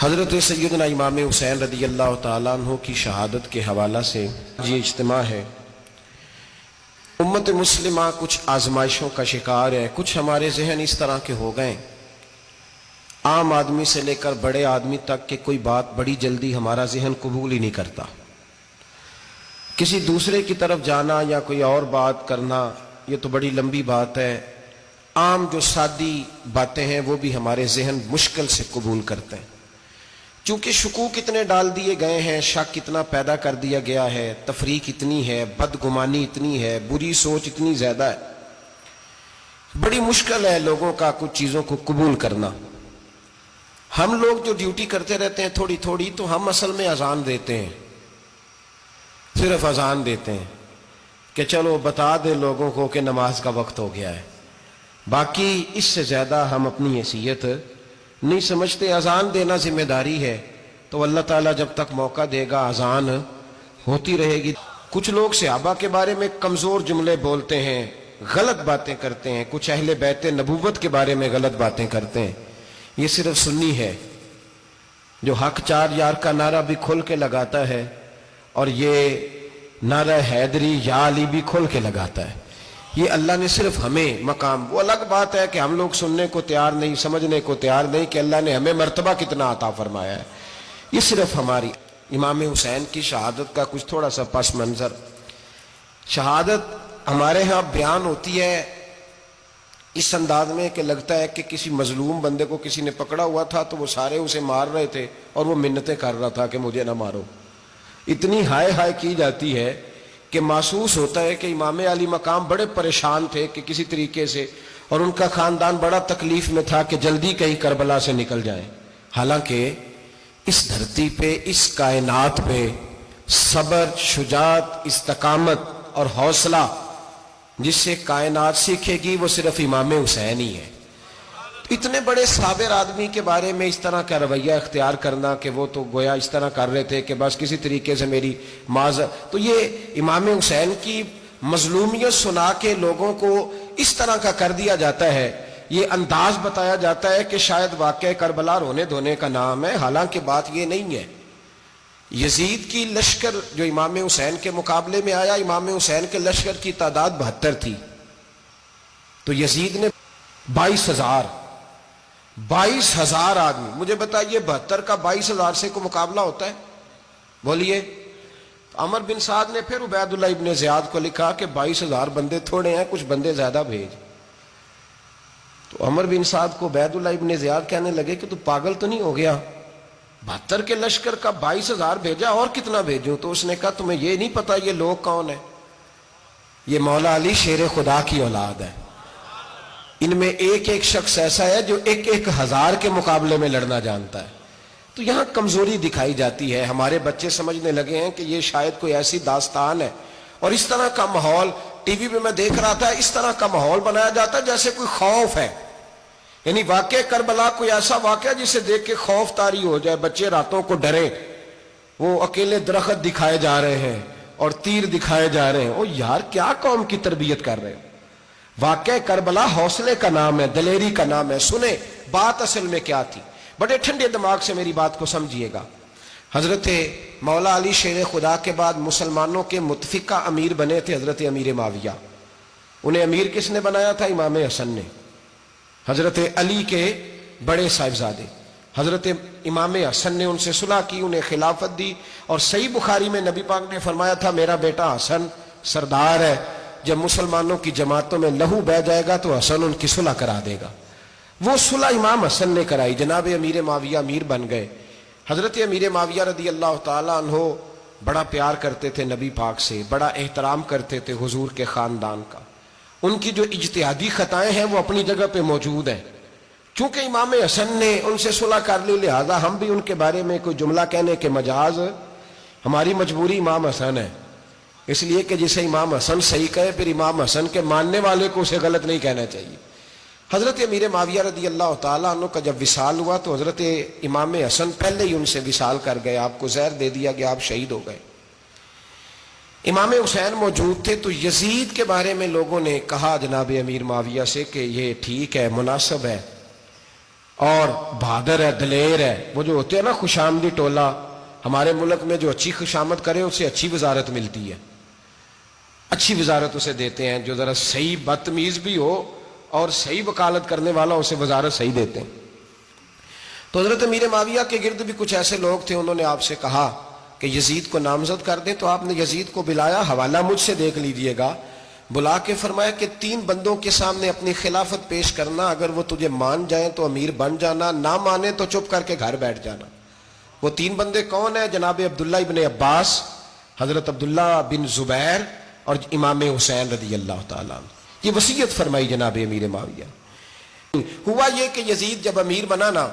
حضرت سیدنا امام حسین رضی اللہ تعالیٰ عنہ کی شہادت کے حوالہ سے یہ اجتماع ہے۔ امت مسلمہ کچھ آزمائشوں کا شکار ہے، کچھ ہمارے ذہن اس طرح کے ہو گئے، عام آدمی سے لے کر بڑے آدمی تک کہ کوئی بات بڑی جلدی ہمارا ذہن قبول ہی نہیں کرتا۔ کسی دوسرے کی طرف جانا یا کوئی اور بات کرنا یہ تو بڑی لمبی بات ہے، عام جو سادی باتیں ہیں وہ بھی ہمارے ذہن مشکل سے قبول کرتے ہیں، چونکہ شکوک اتنے ڈال دیے گئے ہیں، شک اتنا پیدا کر دیا گیا ہے، تفریق اتنی ہے، بدگمانی اتنی ہے، بری سوچ اتنی زیادہ ہے، بڑی مشکل ہے لوگوں کا کچھ چیزوں کو قبول کرنا۔ ہم لوگ جو ڈیوٹی کرتے رہتے ہیں تھوڑی تھوڑی، تو ہم اصل میں اذان دیتے ہیں، صرف اذان دیتے ہیں کہ چلو بتا دے لوگوں کو کہ نماز کا وقت ہو گیا ہے، باقی اس سے زیادہ ہم اپنی حیثیت نہیں سمجھتے۔ اذان دینا ذمہ داری ہے، تو اللہ تعالیٰ جب تک موقع دے گا اذان ہوتی رہے گی۔ کچھ لوگ صحابہ کے بارے میں کمزور جملے بولتے ہیں، غلط باتیں کرتے ہیں، کچھ اہل بیت نبوت کے بارے میں غلط باتیں کرتے ہیں، یہ صرف سنی ہے جو حق چار یار کا نعرہ بھی کھل کے لگاتا ہے اور یہ نعرہ حیدری یا علی بھی کھل کے لگاتا ہے، یہ اللہ نے صرف ہمیں مقام، وہ الگ بات ہے کہ ہم لوگ سننے کو تیار نہیں، سمجھنے کو تیار نہیں کہ اللہ نے ہمیں مرتبہ کتنا عطا فرمایا ہے، یہ صرف ہماری۔ امام حسین کی شہادت کا کچھ تھوڑا سا پس منظر۔ شہادت ہمارے ہاں بیان ہوتی ہے اس انداز میں کہ لگتا ہے کہ کسی مظلوم بندے کو کسی نے پکڑا ہوا تھا تو وہ سارے اسے مار رہے تھے اور وہ منتیں کر رہا تھا کہ مجھے نہ مارو، اتنی ہائے ہائے کی جاتی ہے کہ محسوس ہوتا ہے کہ امام علی مقام بڑے پریشان تھے کہ کسی طریقے سے، اور ان کا خاندان بڑا تکلیف میں تھا کہ جلدی کہیں کربلا سے نکل جائیں۔ حالانکہ اس دھرتی پہ، اس کائنات پہ صبر، شجاعت، استقامت اور حوصلہ جس سے کائنات سیکھے گی وہ صرف امام حسین ہی ہے۔ اتنے بڑے صابر آدمی کے بارے میں اس طرح کا رویہ اختیار کرنا کہ وہ تو گویا اس طرح کر رہے تھے کہ بس کسی طریقے سے میری تو یہ امام حسین کی مظلومیت سنا کے لوگوں کو اس طرح کا کر دیا جاتا ہے، یہ انداز بتایا جاتا ہے کہ شاید واقعہ کربلا رونے دھونے کا نام ہے، حالانکہ بات یہ نہیں ہے۔ یزید کی لشکر جو امام حسین کے مقابلے میں آیا، امام حسین کے لشکر کی تعداد 72 تھی، تو یزید نے 22,000 آدمی، مجھے بتائیے 72 کا 22,000 سے کو مقابلہ ہوتا ہے؟ بولیے۔ عمر بن سعد نے پھر عبید اللہ ابن زیاد کو لکھا کہ 22,000 بندے تھوڑے ہیں، کچھ بندے زیادہ بھیج۔ تو عمر بن سعد کو عبید اللہ ابن زیاد کہنے لگے کہ تو پاگل تو نہیں ہو گیا، 72 کے لشکر کا 22,000 بھیجا، اور کتنا بھیجوں؟ تو اس نے کہا تمہیں یہ نہیں پتا یہ لوگ کون ہیں؟ یہ مولا علی شیر خدا کی اولاد ہے، ان میں ایک ایک شخص ایسا ہے جو 1,000 کے مقابلے میں لڑنا جانتا ہے۔ تو یہاں کمزوری دکھائی جاتی ہے، ہمارے بچے سمجھنے لگے ہیں کہ یہ شاید کوئی ایسی داستان ہے، اور اس طرح کا ماحول ٹی وی پہ میں دیکھ رہا تھا، اس طرح کا ماحول بنایا جاتا ہے جیسے کوئی خوف ہے، یعنی واقع کربلا کوئی ایسا واقعہ جسے دیکھ کے خوف طاری ہو جائے، بچے راتوں کو ڈرے، وہ اکیلے درخت دکھائے جا رہے ہیں اور تیر دکھائے جا رہے ہیں۔ او یار کیا قوم کی تربیت کر رہے ہیں؟ واقعہ کربلا حوصلے کا نام ہے، دلیری کا نام ہے۔ سنیں بات اصل میں کیا تھی، بڑے ٹھنڈے دماغ سے میری بات کو سمجھیے گا۔ حضرت مولا علی شیر خدا کے بعد مسلمانوں کے متفقہ امیر بنے تھے حضرت امیر معاویہ، انہیں امیر کس نے بنایا تھا؟ امام حسن نے، حضرت علی کے بڑے صاحبزادے حضرت امام حسن نے ان سے صلح کی، انہیں خلافت دی، اور صحیح بخاری میں نبی پاک نے فرمایا تھا میرا بیٹا حسن سردار ہے، جب مسلمانوں کی جماعتوں میں لہو بہہ جائے گا تو حسن ان کی صلح کرا دے گا۔ وہ صلح امام حسن نے کرائی، جناب امیر معاویہ امیر بن گئے۔ حضرت امیر معاویہ رضی اللہ تعالیٰ عنہ بڑا پیار کرتے تھے نبی پاک سے، بڑا احترام کرتے تھے حضور کے خاندان کا، ان کی جو اجتہادی خطائیں ہیں وہ اپنی جگہ پہ موجود ہیں، چونکہ امام حسن نے ان سے صلح کر لی، لہذا ہم بھی ان کے بارے میں کوئی جملہ کہنے کے مجاز، ہماری مجبوری امام حسن ہے، اس لیے کہ جسے امام حسن صحیح کہے پھر امام حسن کے ماننے والے کو اسے غلط نہیں کہنا چاہیے۔ حضرت امیر معاویہ رضی اللہ تعالیٰ عنہ کا جب وصال ہوا تو حضرت امام حسن پہلے ہی ان سے وصال کر گئے، آپ کو زہر دے دیا گیا، آپ شہید ہو گئے۔ امام حسین موجود تھے، تو یزید کے بارے میں لوگوں نے کہا جناب امیر معاویہ سے کہ یہ ٹھیک ہے، مناسب ہے، اور بہادر ہے، دلیر ہے. وہ جو ہوتے ہیں نا خوش آمدی ٹولہ، ہمارے ملک میں جو اچھی خوشامد کرے اسے اچھی وزارت ملتی ہے، اچھی وزارت اسے دیتے ہیں. جو ذرا صحیح بدتمیز بھی ہو اور صحیح وکالت کرنے والا اسے وزارت صحیح دیتے ہیں. تو حضرت امیر معاویہ کے گرد بھی کچھ ایسے لوگ تھے، انہوں نے آپ سے کہا کہ یزید کو نامزد کر دیں. تو آپ نے یزید کو بلایا، حوالہ مجھ سے دیکھ لیجئے گا. بلا کے فرمایا کہ 3 بندوں کے سامنے اپنی خلافت پیش کرنا، اگر وہ تجھے مان جائیں تو امیر بن جانا، نہ مانے تو چپ کر کے گھر بیٹھ جانا. وہ 3 بندے کون ہیں؟ جناب عبداللہ ابن عباس، حضرت عبداللہ بن زبیر اور امام حسین رضی اللہ تعالیٰ عنہ. یہ وصیت فرمائی جناب امیر معاویہ. ہوا یہ کہ یزید جب امیر بنا نا،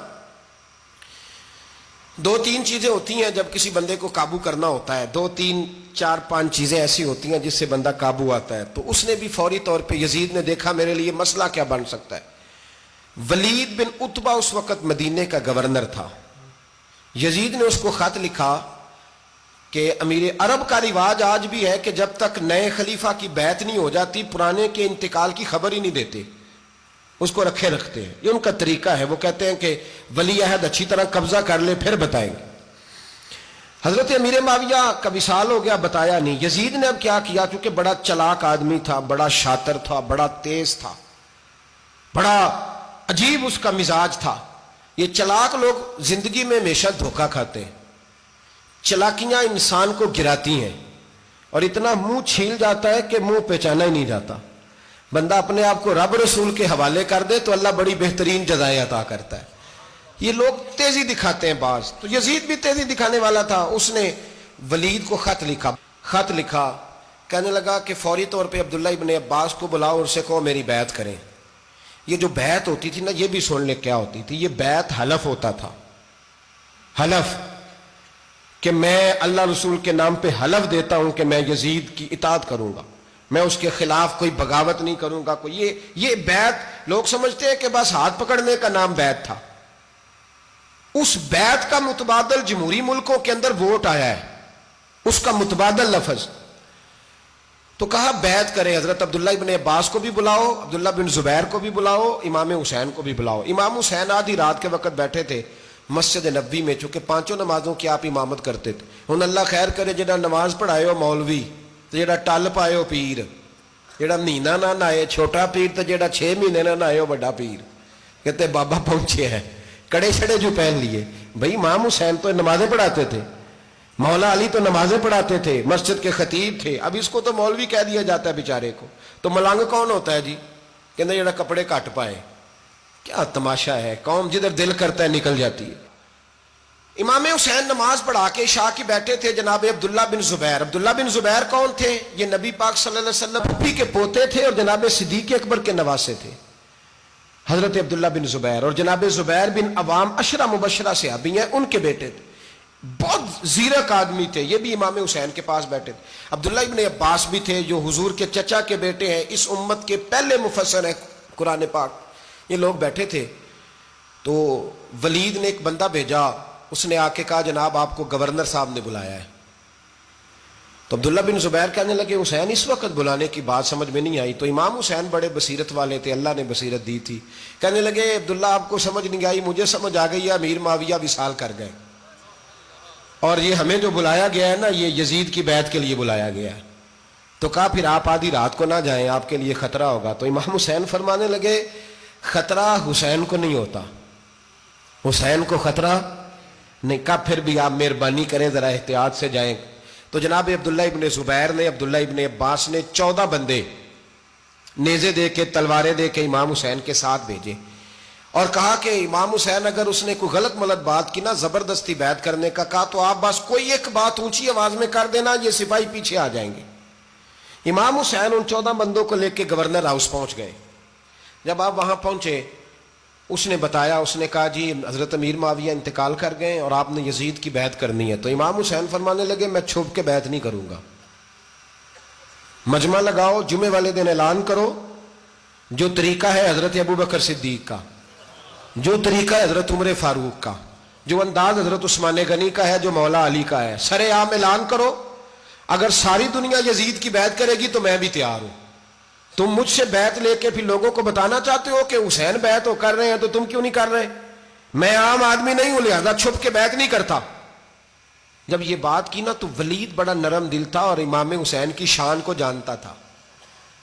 2-3 چیزیں ہوتی ہیں جب کسی بندے کو قابو کرنا ہوتا ہے، 2-3 4-5 چیزیں ایسی ہوتی ہیں جس سے بندہ قابو آتا ہے. تو اس نے بھی فوری طور پہ، یزید نے دیکھا میرے لیے مسئلہ کیا بن سکتا ہے. ولید بن عتبہ اس وقت مدینے کا گورنر تھا. یزید نے اس کو خط لکھا کہ امیر عرب کا رواج آج بھی ہے کہ جب تک نئے خلیفہ کی بیعت نہیں ہو جاتی پرانے کے انتقال کی خبر ہی نہیں دیتے، اس کو رکھے رکھتے ہیں. یہ ان کا طریقہ ہے. وہ کہتے ہیں کہ ولی عہد اچھی طرح قبضہ کر لے پھر بتائیں گے. حضرت امیر معاویہ کا وصال ہو گیا، بتایا نہیں. یزید نے اب کیا کیا، چونکہ بڑا چلاک آدمی تھا، بڑا شاطر تھا، بڑا تیز تھا، بڑا عجیب اس کا مزاج تھا. یہ چلاک لوگ زندگی میں ہمیشہ دھوکہ کھاتے ہیں. چلاکیاں انسان کو گراتی ہیں اور اتنا منہ چھیل جاتا ہے کہ منہ پہچانا ہی نہیں جاتا. بندہ اپنے آپ کو رب رسول کے حوالے کر دے تو اللہ بڑی بہترین جزائیں عطا کرتا ہے. یہ لوگ تیزی دکھاتے ہیں بعض. تو یزید بھی تیزی دکھانے والا تھا. اس نے ولید کو خط لکھا کہنے لگا کہ فوری طور پہ عبداللہ ابن عباس کو بلاؤ اور اسے کہو میری بیعت کریں. یہ جو بیعت ہوتی تھی نا، یہ بھی سن لے کیا ہوتی تھی. یہ بیعت حلف ہوتا تھا. حلف کہ میں اللہ رسول کے نام پہ حلف دیتا ہوں کہ میں یزید کی اطاعت کروں گا، میں اس کے خلاف کوئی بغاوت نہیں کروں گا. یہ بیعت لوگ سمجھتے ہیں کہ بس ہاتھ پکڑنے کا نام بیعت تھا. اس بیعت کا متبادل جمہوری ملکوں کے اندر ووٹ آیا ہے، اس کا متبادل لفظ. تو کہا بیعت کرے. حضرت عبداللہ ابن عباس کو بھی بلاؤ، عبداللہ بن زبیر کو بھی بلاؤ، امام حسین کو بھی بلاؤ. امام حسین آدھی رات کے وقت بیٹھے تھے مسجد نبوی میں، چونکہ 5 نمازوں کی آپ امامت کرتے تھے. ہن اللہ خیر کرے جڑا نماز پڑھائے ہو مولوی، تو جڑا ٹل پائے ہو پیر، جڑا مہینہ نہ نہائے چھوٹا پیر، تو جڑا 6 مہینے نہ نہائے ہو بڑا پیر. کہتے بابا پہنچے ہیں، کڑے چھڑے جو پہن لیے. بھائی امام حسین تو نمازیں پڑھاتے تھے، مولا علی تو نمازیں پڑھاتے تھے، مسجد کے خطیب تھے. اب اس کو تو مولوی کہہ دیا جاتا ہے بیچارے کو. تو ملنگ کون ہوتا ہے جی؟ کہتے جڑا کپڑے کٹ پائے. کیا تماشا ہے، قوم جدھر دل کرتا ہے نکل جاتی ہے. امام حسین نماز پڑھا کے عشاء کی بیٹھے تھے جناب عبداللہ بن زبیر. عبداللہ بن زبیر کون تھے؟ یہ نبی پاک صلی اللہ علیہ وسلم پھپھی کے پوتے تھے اور جناب صدیق اکبر کے نواسے تھے. حضرت عبداللہ بن زبیر اور جناب زبیر بن عوام عشرہ مبشرہ صحابی ہیں، ان کے بیٹے تھے. بہت زیرک آدمی تھے. یہ بھی امام حسین کے پاس بیٹھے تھے. عبداللہ ابن عباس بھی تھے جو حضور کے چچا کے بیٹے ہیں، اس امت کے پہلے مفسر ہیں قرآن پاک. یہ لوگ بیٹھے تھے. تو ولید نے ایک بندہ بھیجا، اس نے آ کے کہا جناب آپ کو گورنر صاحب نے بلایا ہے. تو عبداللہ بن زبیر کہنے لگے حسین اس وقت بلانے کی بات سمجھ میں نہیں آئی. تو امام حسین بڑے بصیرت والے تھے، اللہ نے بصیرت دی تھی. کہنے لگے عبداللہ آپ کو سمجھ نہیں آئی، مجھے سمجھ آ گئی ہے، امیر معاویہ وصال کر گئے اور یہ ہمیں جو بلایا گیا ہے نا، یہ یزید کی بیعت کے لیے بلایا گیا ہے. تو کہا پھر آپ آدھی رات کو نہ جائیں، آپ کے لیے خطرہ ہوگا. تو امام حسین فرمانے لگے خطرہ حسین کو نہیں ہوتا، حسین کو خطرہ نہیں. کہا پھر بھی آپ مہربانی کریں ذرا احتیاط سے جائیں. تو جناب عبداللہ ابن زبیر نے، عبداللہ ابن عباس نے 14 بندے نیزے دے کے، تلواریں دے کے امام حسین کے ساتھ بھیجے اور کہا کہ امام حسین اگر اس نے کوئی غلط ملت بات کی نا، زبردستی بیعت کرنے کا کہا، تو آپ بس کوئی ایک بات اونچی آواز میں کر دینا، یہ سپاہی پیچھے آ جائیں گے. امام حسین ان 14 بندوں کو لے کے گورنر ہاؤس پہنچ گئے. جب آپ وہاں پہنچے اس نے بتایا، اس نے کہا جی حضرت امیر معاویہ انتقال کر گئے اور آپ نے یزید کی بیعت کرنی ہے. تو امام حسین فرمانے لگے میں چھپ کے بیعت نہیں کروں گا. مجمع لگاؤ، جمعے والے دن اعلان کرو. جو طریقہ ہے حضرت ابوبکر صدیق کا، جو طریقہ ہے حضرت عمر فاروق کا، جو انداز حضرت عثمان غنی کا ہے، جو مولا علی کا ہے، سر عام اعلان کرو. اگر ساری دنیا یزید کی بیعت کرے گی تو میں بھی تیار ہوں. تم مجھ سے بیعت لے کے پھر لوگوں کو بتانا چاہتے ہو کہ حسین بیعت ہو کر رہے ہیں تو تم کیوں نہیں کر رہے؟ میں عام آدمی نہیں ہوں لہذا چھپ کے بیعت نہیں کرتا. جب یہ بات کی نا تو ولید بڑا نرم دل تھا اور امام حسین کی شان کو جانتا تھا.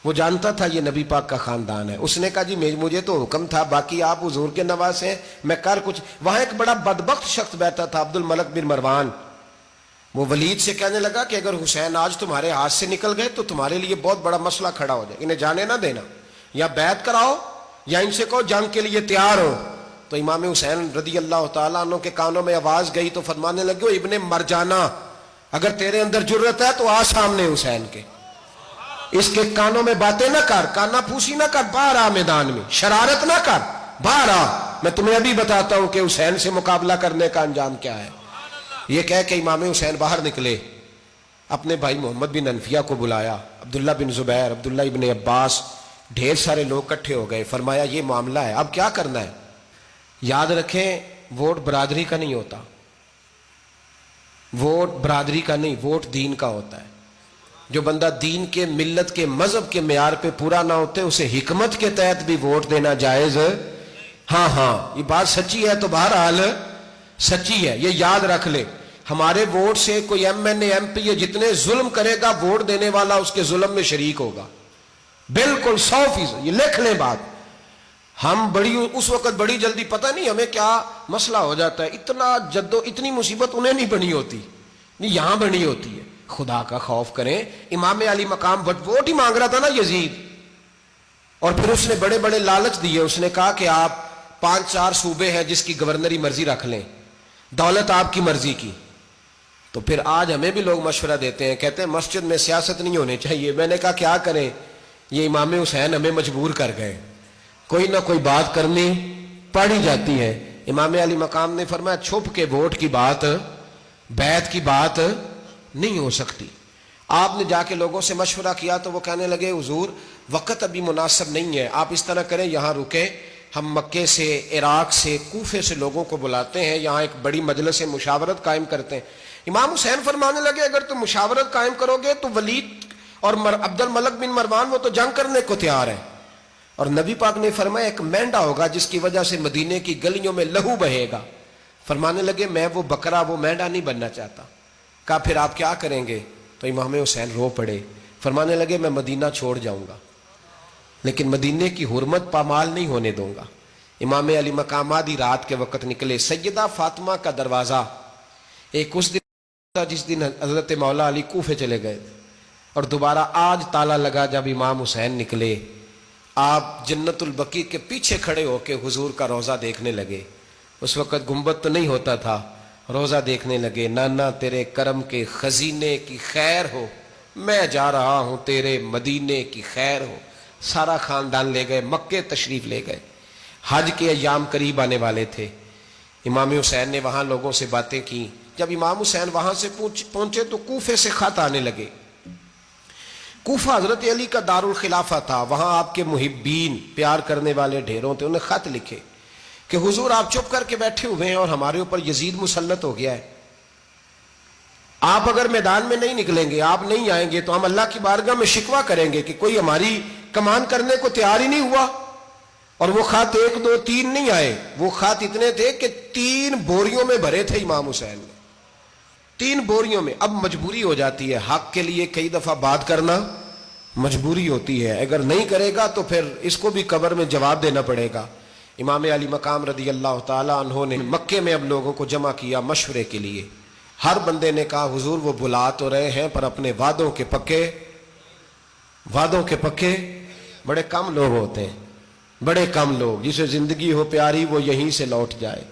وہ جانتا تھا یہ نبی پاک کا خاندان ہے. اس نے کہا جی مجھے تو حکم تھا، باقی آپ حضور کے نواز ہیں، میں کر کچھ. وہاں ایک بڑا بدبخت شخص بیٹھا تھا، عبد الملک بن مروان. وہ ولید سے کہنے لگا کہ اگر حسین آج تمہارے ہاتھ سے نکل گئے تو تمہارے لیے بہت بڑا مسئلہ کھڑا ہو جائے، انہیں جانے نہ دینا، یا بیعت کراؤ یا ان سے کہو جنگ کے لیے تیار ہو. تو امام حسین رضی اللہ تعالیٰ عنہ کے کانوں میں آواز گئی تو فرمانے لگے ابن مرجانہ، اگر تیرے اندر جرت ہے تو آ سامنے حسین کے، اس کے کانوں میں باتیں نہ کر، کانا پھوسی نہ کر، باہر آ میدان میں، شرارت نہ کر، باہر آ، میں تمہیں ابھی بتاتا ہوں کہ حسین سے مقابلہ کرنے کا انجام کیا ہے. یہ کہہ کہ امام حسین باہر نکلے، اپنے بھائی محمد بن انفیہ کو بلایا، عبداللہ بن زبیر، عبداللہ ابن عباس، ڈھیر سارے لوگ اکٹھے ہو گئے. فرمایا یہ معاملہ ہے، اب کیا کرنا ہے. یاد رکھیں ووٹ برادری کا نہیں ہوتا، ووٹ برادری کا نہیں، ووٹ دین کا ہوتا ہے. جو بندہ دین کے، ملت کے، مذہب کے معیار پہ پورا نہ ہوتے اسے حکمت کے تحت بھی ووٹ دینا جائز. ہاں یہ بات سچی ہے تو بہرحال سچی ہے، یہ یاد رکھ لے. ہمارے ووٹ سے کوئی ایم این اے، ایم پی اے جتنے ظلم کرے گا، ووٹ دینے والا اس کے ظلم میں شریک ہوگا، بالکل 100%. یہ لکھ لیں بات. ہم اس وقت بڑی جلدی، پتہ نہیں ہمیں کیا مسئلہ ہو جاتا ہے، اتنا اتنی مصیبت انہیں نہیں بنی ہوتی، نہیں یہاں بنی ہوتی ہے. خدا کا خوف کریں. امام علی مقام ووٹ ہی مانگ رہا تھا نا یزید، اور پھر اس نے بڑے بڑے لالچ دیے. اس نے کہا کہ آپ 5-4 صوبے ہیں جس کی گورنری مرضی رکھ لیں، دولت آپ کی مرضی کی. تو پھر آج ہمیں بھی لوگ مشورہ دیتے ہیں، کہتے ہیں مسجد میں سیاست نہیں ہونی چاہیے. میں نے کہا کیا کریں، یہ امام حسین ہمیں مجبور کر گئے، کوئی نہ کوئی بات کرنی پڑ ہی جاتی ہے. امام علی مقام نے فرمایا چھپ کے ووٹ کی بات، بیعت کی بات نہیں ہو سکتی. آپ نے جا کے لوگوں سے مشورہ کیا تو وہ کہنے لگے حضور وقت ابھی مناسب نہیں ہے، آپ اس طرح کریں یہاں رکیں، ہم مکے سے، عراق سے، کوفے سے لوگوں کو بلاتے ہیں، یہاں ایک بڑی مجلس مشاورت قائم کرتے ہیں. امام حسین فرمانے لگے اگر تم مشاورت قائم کرو گے تو ولید اور عبد الملک بن مروان وہ تو جنگ کرنے کو تیار ہے، اور نبی پاک نے فرمایا ایک مینڈا ہوگا جس کی وجہ سے مدینے کی گلیوں میں لہو بہے گا. فرمانے لگے میں وہ بکرا، وہ مینڈا نہیں بننا چاہتا. کہا پھر آپ کیا کریں گے؟ تو امام حسین رو پڑے، فرمانے لگے میں مدینہ چھوڑ جاؤں گا لیکن مدینے کی حرمت پامال نہیں ہونے دوں گا. امام علی مقام آدھی رات کے وقت نکلے. سیدہ فاطمہ کا دروازہ ایک اس دن تھا جس دن حضرت مولا علی کوفے چلے گئے، اور دوبارہ آج تالا لگا جب امام حسین نکلے. آپ جنت البقیع کے پیچھے کھڑے ہو کے حضور کا روضہ دیکھنے لگے. اس وقت گنبد تو نہیں ہوتا تھا، روضہ دیکھنے لگے. نانا تیرے کرم کے خزینے کی خیر ہو، میں جا رہا ہوں تیرے مدینے کی خیر ہو. سارا خاندان لے گئے، مکے تشریف لے گئے. حج کے ایام قریب آنے والے تھے. امام حسین نے وہاں لوگوں سے باتیں کی. جب امام حسین وہاں سے پہنچے تو کوفے سے خط آنے لگے. کوفہ حضرت علی کا دارالخلافہ تھا، وہاں آپ کے محبین، پیار کرنے والے ڈھیروں تھے. انہیں خط لکھے کہ حضور آپ چپ کر کے بیٹھے ہوئے ہیں اور ہمارے اوپر یزید مسلط ہو گیا ہے. آپ اگر میدان میں نہیں نکلیں گے، آپ نہیں آئیں گے تو ہم اللہ کی بارگاہ میں شکوہ کریں گے کہ کوئی ہماری کمان کرنے کو تیار ہی نہیں ہوا. اور وہ خط 1 2 3 نہیں آئے، وہ خط اتنے تھے کہ 3 بوریوں میں بھرے تھے امام حسین نے، 3 بوریوں میں. اب مجبوری ہو جاتی ہے، حق کے لیے کئی دفعہ بات کرنا مجبوری ہوتی ہے. اگر نہیں کرے گا تو پھر اس کو بھی قبر میں جواب دینا پڑے گا. امام علی مقام رضی اللہ تعالیٰ عنہ نے مکے میں اب لوگوں کو جمع کیا مشورے کے لیے. ہر بندے نے کہا حضور وہ بلا تو رہے ہیں پر اپنے وعدوں کے پکے بڑے کم لوگ ہوتے ہیں، بڑے کم لوگ. جسے زندگی ہو پیاری وہ یہیں سے لوٹ جائے.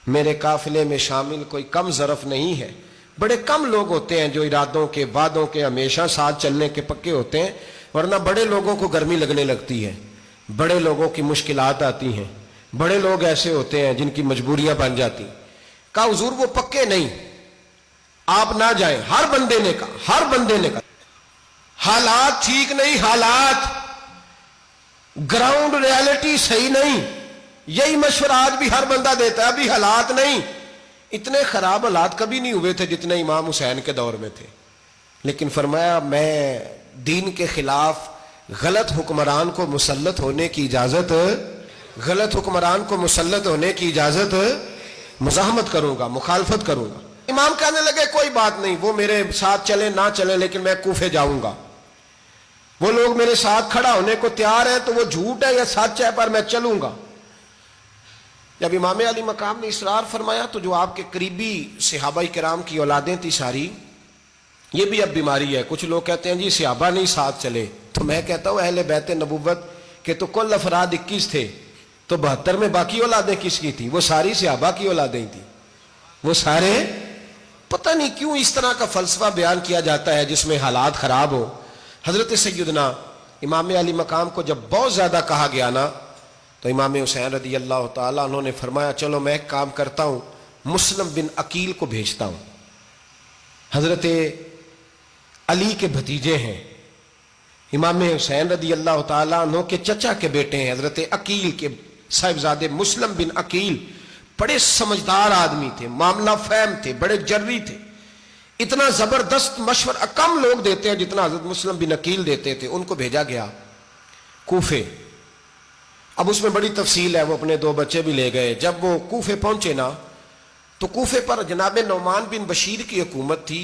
میرے قافلے میں شامل کوئی کم ظرف نہیں ہے. بڑے کم لوگ ہوتے ہیں جو ارادوں کے، وعدوں کے ہمیشہ ساتھ چلنے کے پکے ہوتے ہیں، ورنہ بڑے لوگوں کو گرمی لگنے لگتی ہے، بڑے لوگوں کی مشکلات آتی ہیں، بڑے لوگ ایسے ہوتے ہیں جن کی مجبوریاں بن جاتی. کہا حضور وہ پکے نہیں، آپ نہ جائیں. ہر بندے نے کہا حالات ٹھیک نہیں، حالات گراؤنڈ ریالٹی صحیح نہیں. یہی مشورہ آج بھی ہر بندہ دیتا ہے، ابھی حالات نہیں. اتنے خراب حالات کبھی نہیں ہوئے تھے جتنے امام حسین کے دور میں تھے. لیکن فرمایا میں دین کے خلاف غلط حکمران کو مسلط ہونے کی اجازت غلط حکمران کو مسلط ہونے کی اجازت مزاحمت کروں گا، مخالفت کروں گا۔ امام کہنے لگے کوئی بات نہیں، وہ میرے ساتھ چلے نہ چلے لیکن میں کوفے جاؤں گا، وہ لوگ میرے ساتھ کھڑا ہونے کو تیار ہے تو وہ جھوٹ ہے یا سچ ہے پر میں چلوں گا۔ جب امام علی مقام نے اصرار فرمایا تو جو آپ کے قریبی صحابہ کرام کی اولادیں تھی ساری، یہ بھی اب بیماری ہے، کچھ لوگ کہتے ہیں جی صحابہ نہیں ساتھ چلے، تو میں کہتا ہوں اہل بیت نبوت کے تو کل افراد 21 تھے، تو 72 میں باقی اولادیں کس کی تھی؟ وہ ساری صحابہ کی اولادیں تھیں، وہ سارے، پتہ نہیں کیوں اس طرح کا فلسفہ بیان کیا جاتا ہے جس میں حالات خراب ہو۔ حضرت سیدنا امام علی مقام کو جب بہت زیادہ کہا گیا نا تو امام حسین رضی اللہ تعالیٰ انہوں نے فرمایا چلو میں ایک کام کرتا ہوں، مسلم بن عقیل کو بھیجتا ہوں، حضرت علی کے بھتیجے ہیں، امام حسین رضی اللہ تعالیٰ عنہ کے چچا کے بیٹے ہیں، حضرت عقیل کے صاحبزادے مسلم بن عقیل بڑے سمجھدار آدمی تھے، معاملہ فہم تھے، بڑے جری تھے، اتنا زبردست مشورہ کم لوگ دیتے ہیں جتنا حضرت مسلم بن عقیل دیتے تھے۔ ان کو بھیجا گیا کوفے۔ اب اس میں بڑی تفصیل ہے، وہ اپنے 2 بچے بھی لے گئے۔ جب وہ کوفے پہنچے نا تو کوفے پر جناب نعمان بن بشیر کی حکومت تھی،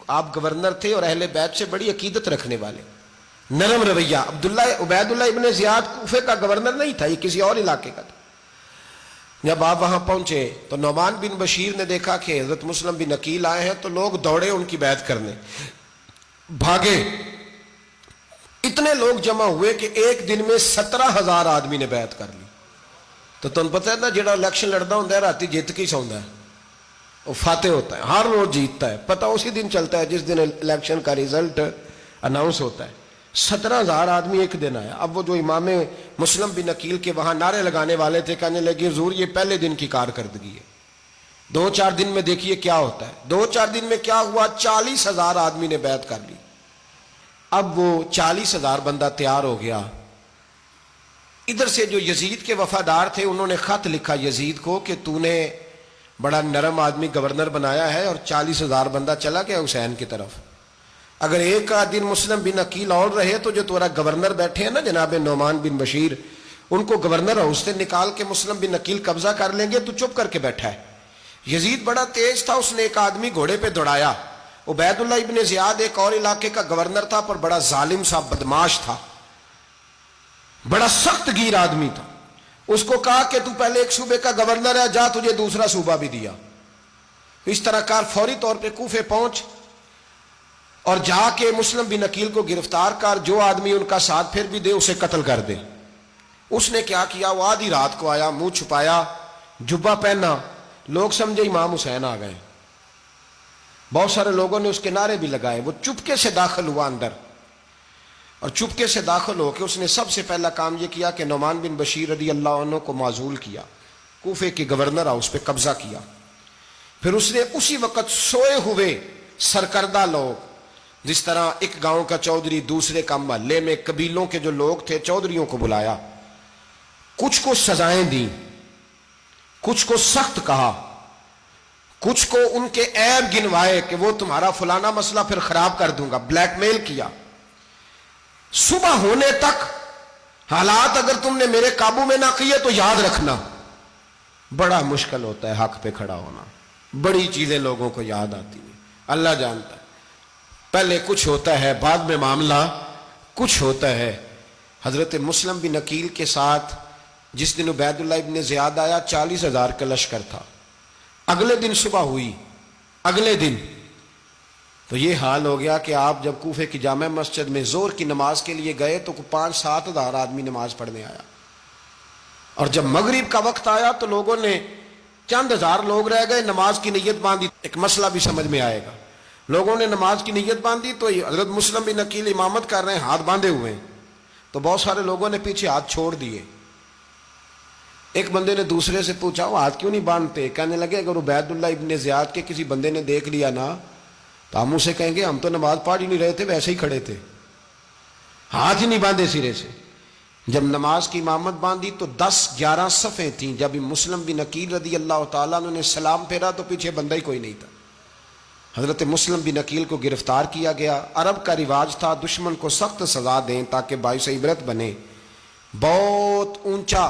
آپ گورنر تھے اور اہل بیت سے بڑی عقیدت رکھنے والے، نرم رویہ۔ عبید اللہ ابن زیاد کوفے کا گورنر نہیں تھا، یہ کسی اور علاقے کا تھا۔ جب آپ وہاں پہنچے تو نعمان بن بشیر نے دیکھا کہ حضرت مسلم بن عقیل آئے ہیں تو لوگ دوڑے ان کی بیعت کرنے، بھاگے، اتنے لوگ جمع ہوئے کہ ایک دن میں 17,000 آدمی نے بیعت کر لی۔ تو تم پتہ ہے نا جڑا الیکشن لڑتا ہوں راتی جیت کے سوندا ہے، وہ فاتح ہوتا ہے، ہر روز جیتتا ہے، پتہ اسی دن چلتا ہے جس دن الیکشن کا ریزلٹ اناؤنس ہوتا ہے۔ 17,000 آدمی ایک دن آیا۔ اب وہ جو امام مسلم بن عقیل کے وہاں نعرے لگانے والے تھے کہنے لگے حضور یہ پہلے دن کی کارکردگی ہے، 2-4 دن میں دیکھیے کیا ہوتا ہے۔ 2-4 دن میں کیا ہوا؟ 40,000 آدمی نے بیعت کر لی۔ اب وہ 40,000 بندہ تیار ہو گیا۔ ادھر سے جو یزید کے وفادار تھے انہوں نے خط لکھا یزید کو کہ تو نے بڑا نرم آدمی گورنر بنایا ہے اور 40,000 بندہ چلا گیا حسین کی طرف، اگر ایک دن مسلم بن عقیل اور رہے تو جو تمہارا گورنر بیٹھے ہیں نا جناب نعمان بن بشیر، ان کو گورنر ہاؤس سے نکال کے مسلم بن عقیل قبضہ کر لیں گے، تو چپ کر کے بیٹھا ہے۔ یزید بڑا تیز تھا، اس نے ایک آدمی گھوڑے پہ دوڑایا۔ عبید اللہ ابن زیاد ایک اور علاقے کا گورنر تھا پر بڑا ظالم سا بدماش تھا، بڑا سخت گیر آدمی تھا۔ اس کو کہا کہ تو پہلے ایک صوبے کا گورنر ہے، جا تجھے دوسرا صوبہ بھی دیا۔ اس طرح کار فوری طور پہ کوفے پہنچ اور جا کے مسلم بن عقیل کو گرفتار کر، جو آدمی ان کا ساتھ پھر بھی دے اسے قتل کر دے۔ اس نے کیا کیا؟ وہ آدھی رات کو آیا، منہ چھپایا، جبہ پہنا، لوگ سمجھے امام حسین آ گئے۔ بہت سارے لوگوں نے اس کے نعرے بھی لگائے۔ وہ چپکے سے داخل ہوا اندر، اور چپکے سے داخل ہو کے اس نے سب سے پہلا کام یہ کیا کہ نعمان بن بشیر رضی اللہ عنہ کو معزول کیا، کوفے کے گورنر ہاؤس پہ قبضہ کیا۔ پھر اس نے اسی وقت سوئے ہوئے سرکردہ لوگ، جس طرح ایک گاؤں کا چودھری دوسرے کا محلے میں قبیلوں کے جو لوگ تھے چودھریوں کو بلایا، کچھ کو سزائیں دیں، کچھ کو سخت کہا، کچھ کو ان کے عیب گنوائے کہ وہ تمہارا فلانا مسئلہ پھر خراب کر دوں گا، بلیک میل کیا۔ صبح ہونے تک حالات اگر تم نے میرے قابو میں نہ کیے تو یاد رکھنا بڑا مشکل ہوتا ہے حق پہ کھڑا ہونا، بڑی چیزیں لوگوں کو یاد آتی ہیں، اللہ جانتا ہے۔ پہلے کچھ ہوتا ہے، بعد میں معاملہ کچھ ہوتا ہے۔ حضرت مسلم بن عقیل کے ساتھ جس دن عبید اللہ ابن زیاد آیا 40,000 کا لشکر تھا۔ اگلے دن صبح ہوئی، اگلے دن تو یہ حال ہو گیا کہ آپ جب کوفے کی جامع مسجد میں زور کی نماز کے لیے گئے تو 5-7 ہزار آدمی نماز پڑھنے آیا، اور جب مغرب کا وقت آیا تو لوگوں نے چند ہزار لوگ رہ گئے، نماز کی نیت باندھی۔ ایک مسئلہ بھی سمجھ میں آئے گا، لوگوں نے نماز کی نیت باندھی تو حضرت مسلم بن عقیل امامت کر رہے ہیں، ہاتھ باندھے ہوئے ہیں، تو بہت سارے لوگوں نے پیچھے ہاتھ چھوڑ دیے۔ ایک بندے نے دوسرے سے پوچھا وہ ہاتھ کیوں نہیں باندھتے؟ کہنے لگے اگر عبید اللہ ابن زیاد کے کسی بندے نے دیکھ لیا نا تو ہم اسے کہیں گے ہم تو نماز پڑھ ہی نہیں رہے تھے، ویسے ہی کھڑے تھے، ہاتھ ہی نہیں باندھے سرے سے۔ جب نماز کی امامت باندھی تو 10-11 صفیں تھیں۔ جب مسلم بن عقیل رضی اللہ تعالیٰ عنہ نے سلام پھیرا تو پیچھے بندہ ہی کوئی نہیں تھا۔ حضرت مسلم بن عقیل کو گرفتار کیا گیا۔ عرب کا رواج تھا دشمن کو سخت سزا دیں تاکہ باعث عبرت بنے۔ بہت اونچا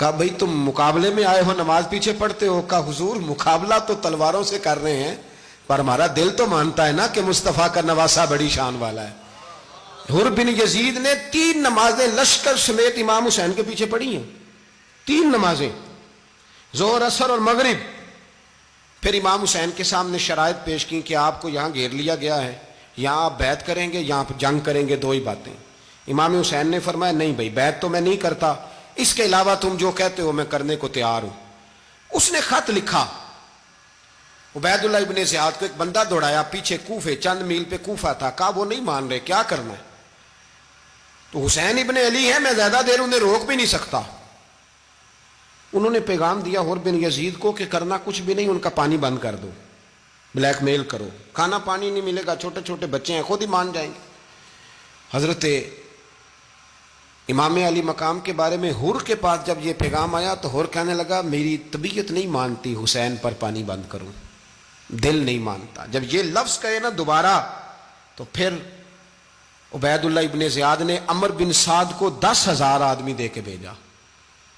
کہا بھئی تم مقابلے میں آئے ہو نماز پیچھے پڑھتے ہو؟ کہا حضور مقابلہ تو تلواروں سے کر رہے ہیں پر ہمارا دل تو مانتا ہے نا کہ مصطفیٰ کا نواسہ بڑی شان والا ہے۔ حر بن یزید نے 3 نمازیں لشکر سمیت امام حسین کے پیچھے پڑھی ہیں، 3 نمازیں، ظہر عصر اور مغرب۔ پھر امام حسین کے سامنے شرائط پیش کی کہ آپ کو یہاں گھیر لیا گیا ہے، یہاں آپ بیعت کریں گے، یہاں جنگ کریں گے، 2 ہی باتیں۔ امام حسین نے فرمایا نہیں بھائی بیعت تو میں نہیں کرتا، اس کے علاوہ تم جو کہتے ہو میں کرنے کو تیار ہوں۔ اس نے خط لکھا، عبید اللہ ابن زیاد کو ایک بندہ دوڑایا پیچھے کوفے، چند میل پہ کوفہ تھا، کہا وہ نہیں مان رہے، کیا کرنا ہے؟ تو حسین ابن علی ہے، میں زیادہ دیر انہیں روک بھی نہیں سکتا۔ انہوں نے پیغام دیا حر بن یزید کو کہ کرنا کچھ بھی نہیں، ان کا پانی بند کر دو، بلیک میل کرو، کھانا پانی نہیں ملے گا، چھوٹے چھوٹے بچے ہیں، خود ہی مان جائیں گے۔ حضرت امام علی مقام کے بارے میں حر کے پاس جب یہ پیغام آیا تو حر کہنے لگا میری طبیعت نہیں مانتی حسین پر پانی بند کروں، دل نہیں مانتا۔ جب یہ لفظ کہے نا دوبارہ تو پھر عبید اللہ ابن زیاد نے عمر بن سعد کو 10,000 آدمی دے کے بھیجا،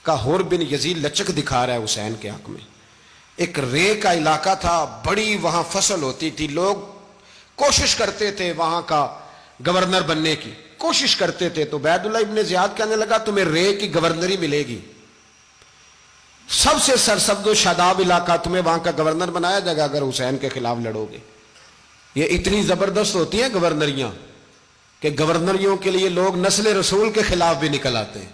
کہا حر بن یزید لچک دکھا رہا ہے حسین کے حق میں۔ ایک رے کا علاقہ تھا، بڑی وہاں فصل ہوتی تھی، لوگ کوشش کرتے تھے وہاں کا گورنر بننے کی، کوشش کرتے تھے۔ تو عبید اللہ ابن زیاد کہنے لگا تمہیں رے کی گورنری ملے گی، سب سے سرسبز و شاداب علاقہ، تمہیں وہاں کا گورنر بنایا جائے گا اگر حسین کے خلاف لڑو گے۔ یہ اتنی زبردست ہوتی ہیں گورنریاں کہ گورنریوں کے لیے لوگ نسل رسول کے خلاف بھی نکل آتے ہیں،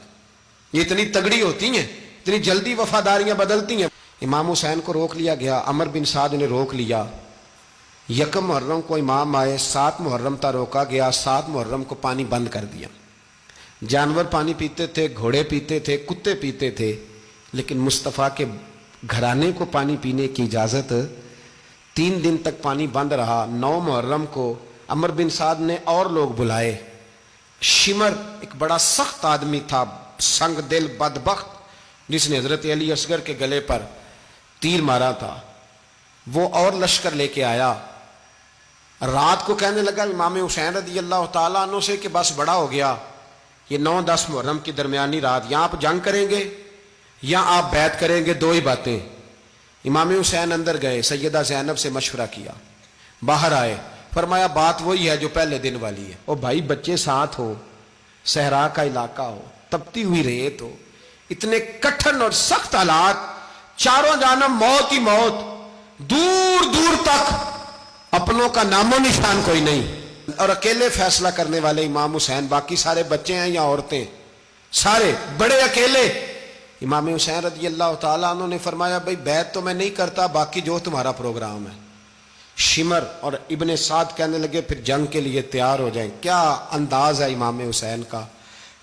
یہ اتنی تگڑی ہوتی ہیں، اتنی جلدی وفاداریاں بدلتی ہیں۔ امام حسین کو روک لیا گیا، عمر بن سعد نے روک لیا۔ 1 محرم کو امام آئے، 7 محرم تا روکا گیا، 7 محرم کو پانی بند کر دیا۔ جانور پانی پیتے تھے، گھوڑے پیتے تھے، کتے پیتے تھے، لیکن مصطفیٰ کے گھرانے کو پانی پینے کی اجازت، 3 دن تک پانی بند رہا۔ 9 محرم کو عمر بن سعد نے اور لوگ بلائے۔ شمر ایک بڑا سخت آدمی تھا، سنگ دل بدبخت، جس نے حضرت علی اصغر کے گلے پر تیر مارا تھا، وہ اور لشکر لے کے آیا۔ رات کو کہنے لگا امام حسین رضی اللہ تعالیٰ عنہ سے کہ بس بڑا ہو گیا، یہ 9-10 محرم کی درمیانی رات، یہاں آپ جنگ کریں گے یا آپ بیعت کریں گے، 2 ہی باتیں۔ امام حسین اندر گئے، سیدہ زینب سے مشورہ کیا، باہر آئے، فرمایا بات وہی ہے جو پہلے دن والی ہے۔ او بھائی بچے ساتھ ہو، صحرا کا علاقہ ہو، تپتی ہوئی ریت ہو، اتنے کٹھن اور سخت حالات، چاروں جانب موت ہی موت، دور دور تک اپنوں کا نام و نشان کوئی نہیں، اور اکیلے فیصلہ کرنے والے امام حسین، باقی سارے بچے ہیں یا عورتیں، سارے بڑے اکیلے۔ امام حسین رضی اللہ تعالیٰ عنہ نے فرمایا بھائی بیعت تو میں نہیں کرتا، باقی جو تمہارا پروگرام ہے۔ شمر اور ابن سعد کہنے لگے پھر جنگ کے لیے تیار ہو جائیں۔ کیا انداز ہے امام حسین کا،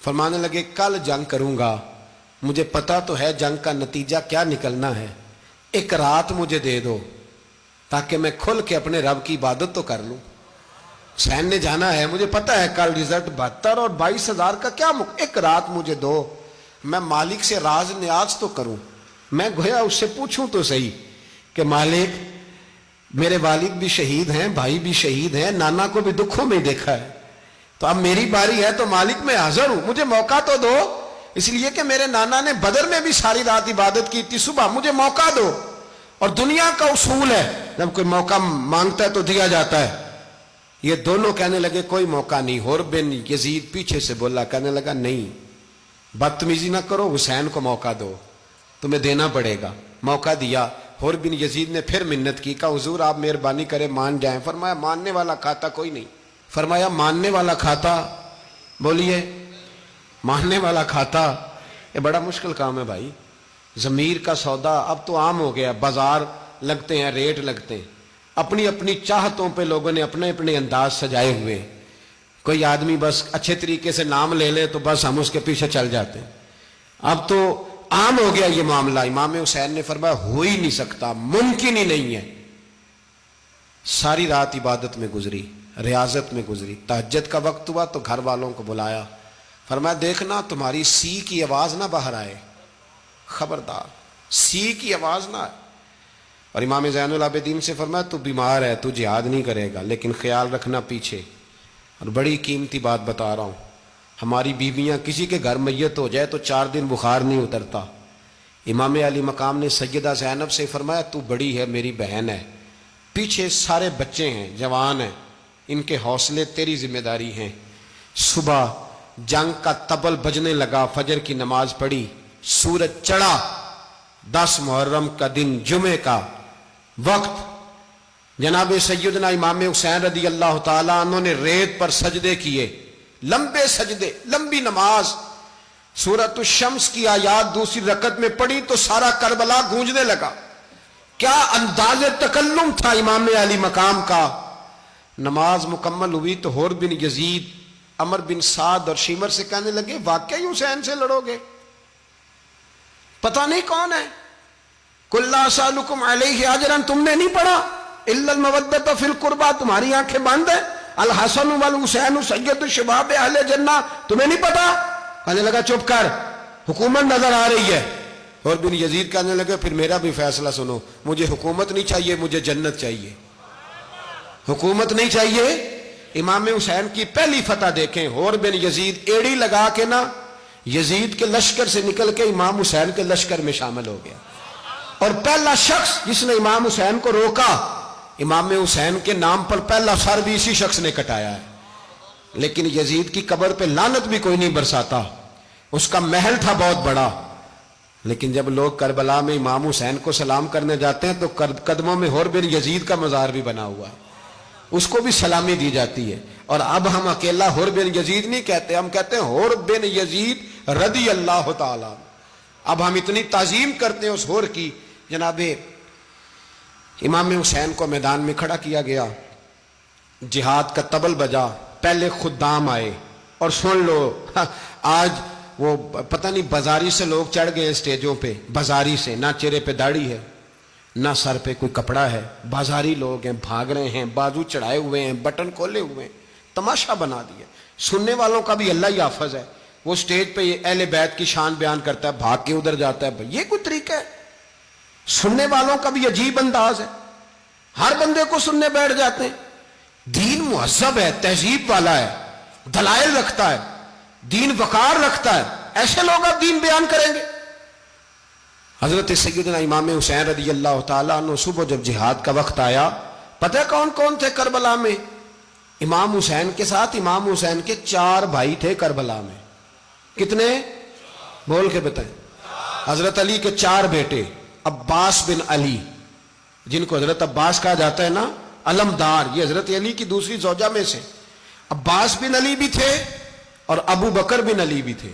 فرمانے لگے کل جنگ کروں گا، مجھے پتا تو ہے جنگ کا نتیجہ کیا نکلنا ہے، 1 رات مجھے دے دو تاکہ میں کھل کے اپنے رب کی عبادت تو کر لوں۔ حسین نے جانا ہے، مجھے پتا ہے کل رزلٹ 72 اور 22,000 کا کیا 1 رات مجھے دو، میں مالک سے راز نیاز تو کروں، میں گویا اس سے پوچھوں تو صحیح کہ مالک میرے والد بھی شہید ہیں، بھائی بھی شہید ہیں، نانا کو بھی دکھوں میں دیکھا ہے، تو اب میری باری ہے تو مالک میں حاضر ہوں، مجھے موقع تو دو، اس لیے کہ میرے نانا نے بدر میں بھی ساری رات عبادت کی تھی، صبح مجھے موقع دو۔ اور دنیا کا اصول ہے جب کوئی موقع مانگتا ہے تو دیا جاتا ہے۔ یہ دونوں کہنے لگے کوئی موقع نہیں۔ حر بن یزید پیچھے سے بولا، کہنے لگا نہیں بدتمیزی نہ کرو، حسین کو موقع دو، تمہیں دینا پڑے گا۔ موقع دیا۔ حر بن یزید نے پھر منت کی، کہا حضور آپ مہربانی کریں مان جائیں۔ فرمایا ماننے والا کھاتا کوئی نہیں۔ فرمایا ماننے والا کھاتا، بولیے ماننے والا کھاتا، یہ بڑا مشکل کام ہے بھائی، ضمیر کا سودا اب تو عام ہو گیا، بازار لگتے ہیں، ریٹ لگتے ہیں، اپنی اپنی چاہتوں پہ لوگوں نے اپنے اپنے انداز سجائے ہوئے، کوئی آدمی بس اچھے طریقے سے نام لے لے تو بس ہم اس کے پیچھے چل جاتے ہیں، اب تو عام ہو گیا یہ معاملہ۔ امام حسین نے فرمایا ہو ہی نہیں سکتا، ممکن ہی نہیں ہے۔ ساری رات عبادت میں گزری، ریاضت میں گزری، تہجد کا وقت ہوا تو گھر والوں کو بلایا، فرمایا دیکھنا تمہاری سی کی آواز نہ باہر آئے، خبردار سی کی آواز نہ آئے۔ اور امام زین العابدین سے فرمایا تو بیمار ہے، تو جہاد نہیں کرے گا، لیکن خیال رکھنا پیچھے۔ اور بڑی قیمتی بات بتا رہا ہوں، ہماری بیویاں کسی کے گھر میت ہو جائے تو 4 دن بخار نہیں اترتا، امام علی مقام نے سیدہ زینب سے فرمایا تو بڑی ہے، میری بہن ہے، پیچھے سارے بچے ہیں، جوان ہیں، ان کے حوصلے تیری ذمہ داری ہیں۔ صبح جنگ کا طبل بجنے لگا، فجر کی نماز پڑھی، سورج چڑھا، 10 محرم کا دن، جمعے کا وقت، جناب سیدنا امام حسین رضی اللہ تعالیٰ عنہ نے ریت پر سجدے کیے، لمبے سجدے، لمبی نماز، سورۃ الشمس کی آیات دوسری رکعت میں پڑھی تو سارا کربلا گونجنے لگا۔ کیا انداز تکلم تھا امام علی مقام کا۔ نماز مکمل ہوئی تو حور بن یزید، عمر بن سعد اور شیمر سے کہنے لگے واقعی حسین سے لڑو گے؟ پتہ نہیں کون ہے۔ قل لا اسألکم علیہ اجرا، تم نے نہیں پڑھا؟ الا المودۃ فی القربى، تمہاری آنکھیں بند ہیں۔ الحسن والحسین سید الشباب اہل جنہ، تمہیں نہیں پتا؟ کہنے لگا چپ کر، حکومت نظر آ رہی ہے۔ اور بن یزید کہنے لگے پھر میرا بھی فیصلہ سنو، مجھے حکومت نہیں چاہیے، مجھے جنت چاہیے۔ حکومت نہیں چاہیے۔ امام حسین کی پہلی فتح دیکھیں، اور بن یزید ایڑی لگا کے نا یزید کے لشکر سے نکل کے امام حسین کے لشکر میں شامل ہو گیا، اور پہلا شخص جس نے امام حسین کو روکا، امام حسین کے نام پر پہلا سر بھی اسی شخص نے کٹایا ہے۔ لیکن یزید کی قبر پہ لعنت بھی کوئی نہیں برساتا، اس کا محل تھا بہت بڑا، لیکن جب لوگ کربلا میں امام حسین کو سلام کرنے جاتے ہیں تو قدموں میں حور بن یزید کا مزار بھی بنا ہوا ہے، اس کو بھی سلامی دی جاتی ہے۔ اور اب ہم اکیلا حور بن یزید نہیں کہتے، ہم کہتے ہیں حور بن یزید رضی اللہ تعالیٰ۔ اب ہم اتنی تعظیم کرتے ہیں اس حور کی۔ جناب امام حسین کو میدان میں کھڑا کیا گیا، جہاد کا طبل بجا، پہلے خدام آئے، اور سن لو آج وہ پتہ نہیں بازاری سے لوگ چڑھ گئے اسٹیجوں پہ، بازاری سے، نہ چہرے پہ داڑھی ہے نہ سر پہ کوئی کپڑا ہے، بازاری لوگ ہیں، بھاگ رہے ہیں، بازو چڑھائے ہوئے ہیں، بٹن کھولے ہوئے ہیں، تماشا بنا دیا۔ سننے والوں کا بھی اللہ ہی حافظ ہے، وہ سٹیج پہ اہل بیت کی شان بیان کرتا ہے، بھاگ کے ادھر جاتا ہے، بھائی یہ کوئی طریقہ ہے؟ سننے والوں کا بھی عجیب انداز ہے، ہر بندے کو سننے بیٹھ جاتے ہیں۔ دین مہذب ہے، تہذیب والا ہے، دلائل رکھتا ہے، دین وقار رکھتا ہے، ایسے لوگ اب دین بیان کریں گے؟ حضرت سیدنا امام حسین رضی اللہ تعالیٰ عنہ صبح جب جہاد کا وقت آیا، پتہ کون کون تھے کربلا میں؟ امام حسین کے ساتھ امام حسین کے 4 بھائی تھے کربلا میں۔ کتنے؟ بول کے بتائیں۔ حضرت علی کے 4 بیٹے، عباس بن علی، جن کو حضرت عباس کہا جاتا ہے نا، علمدار، یہ حضرت علی کی دوسری زوجہ میں سے۔ عباس بن علی بھی تھے، اور ابو بکر بن علی بھی تھے،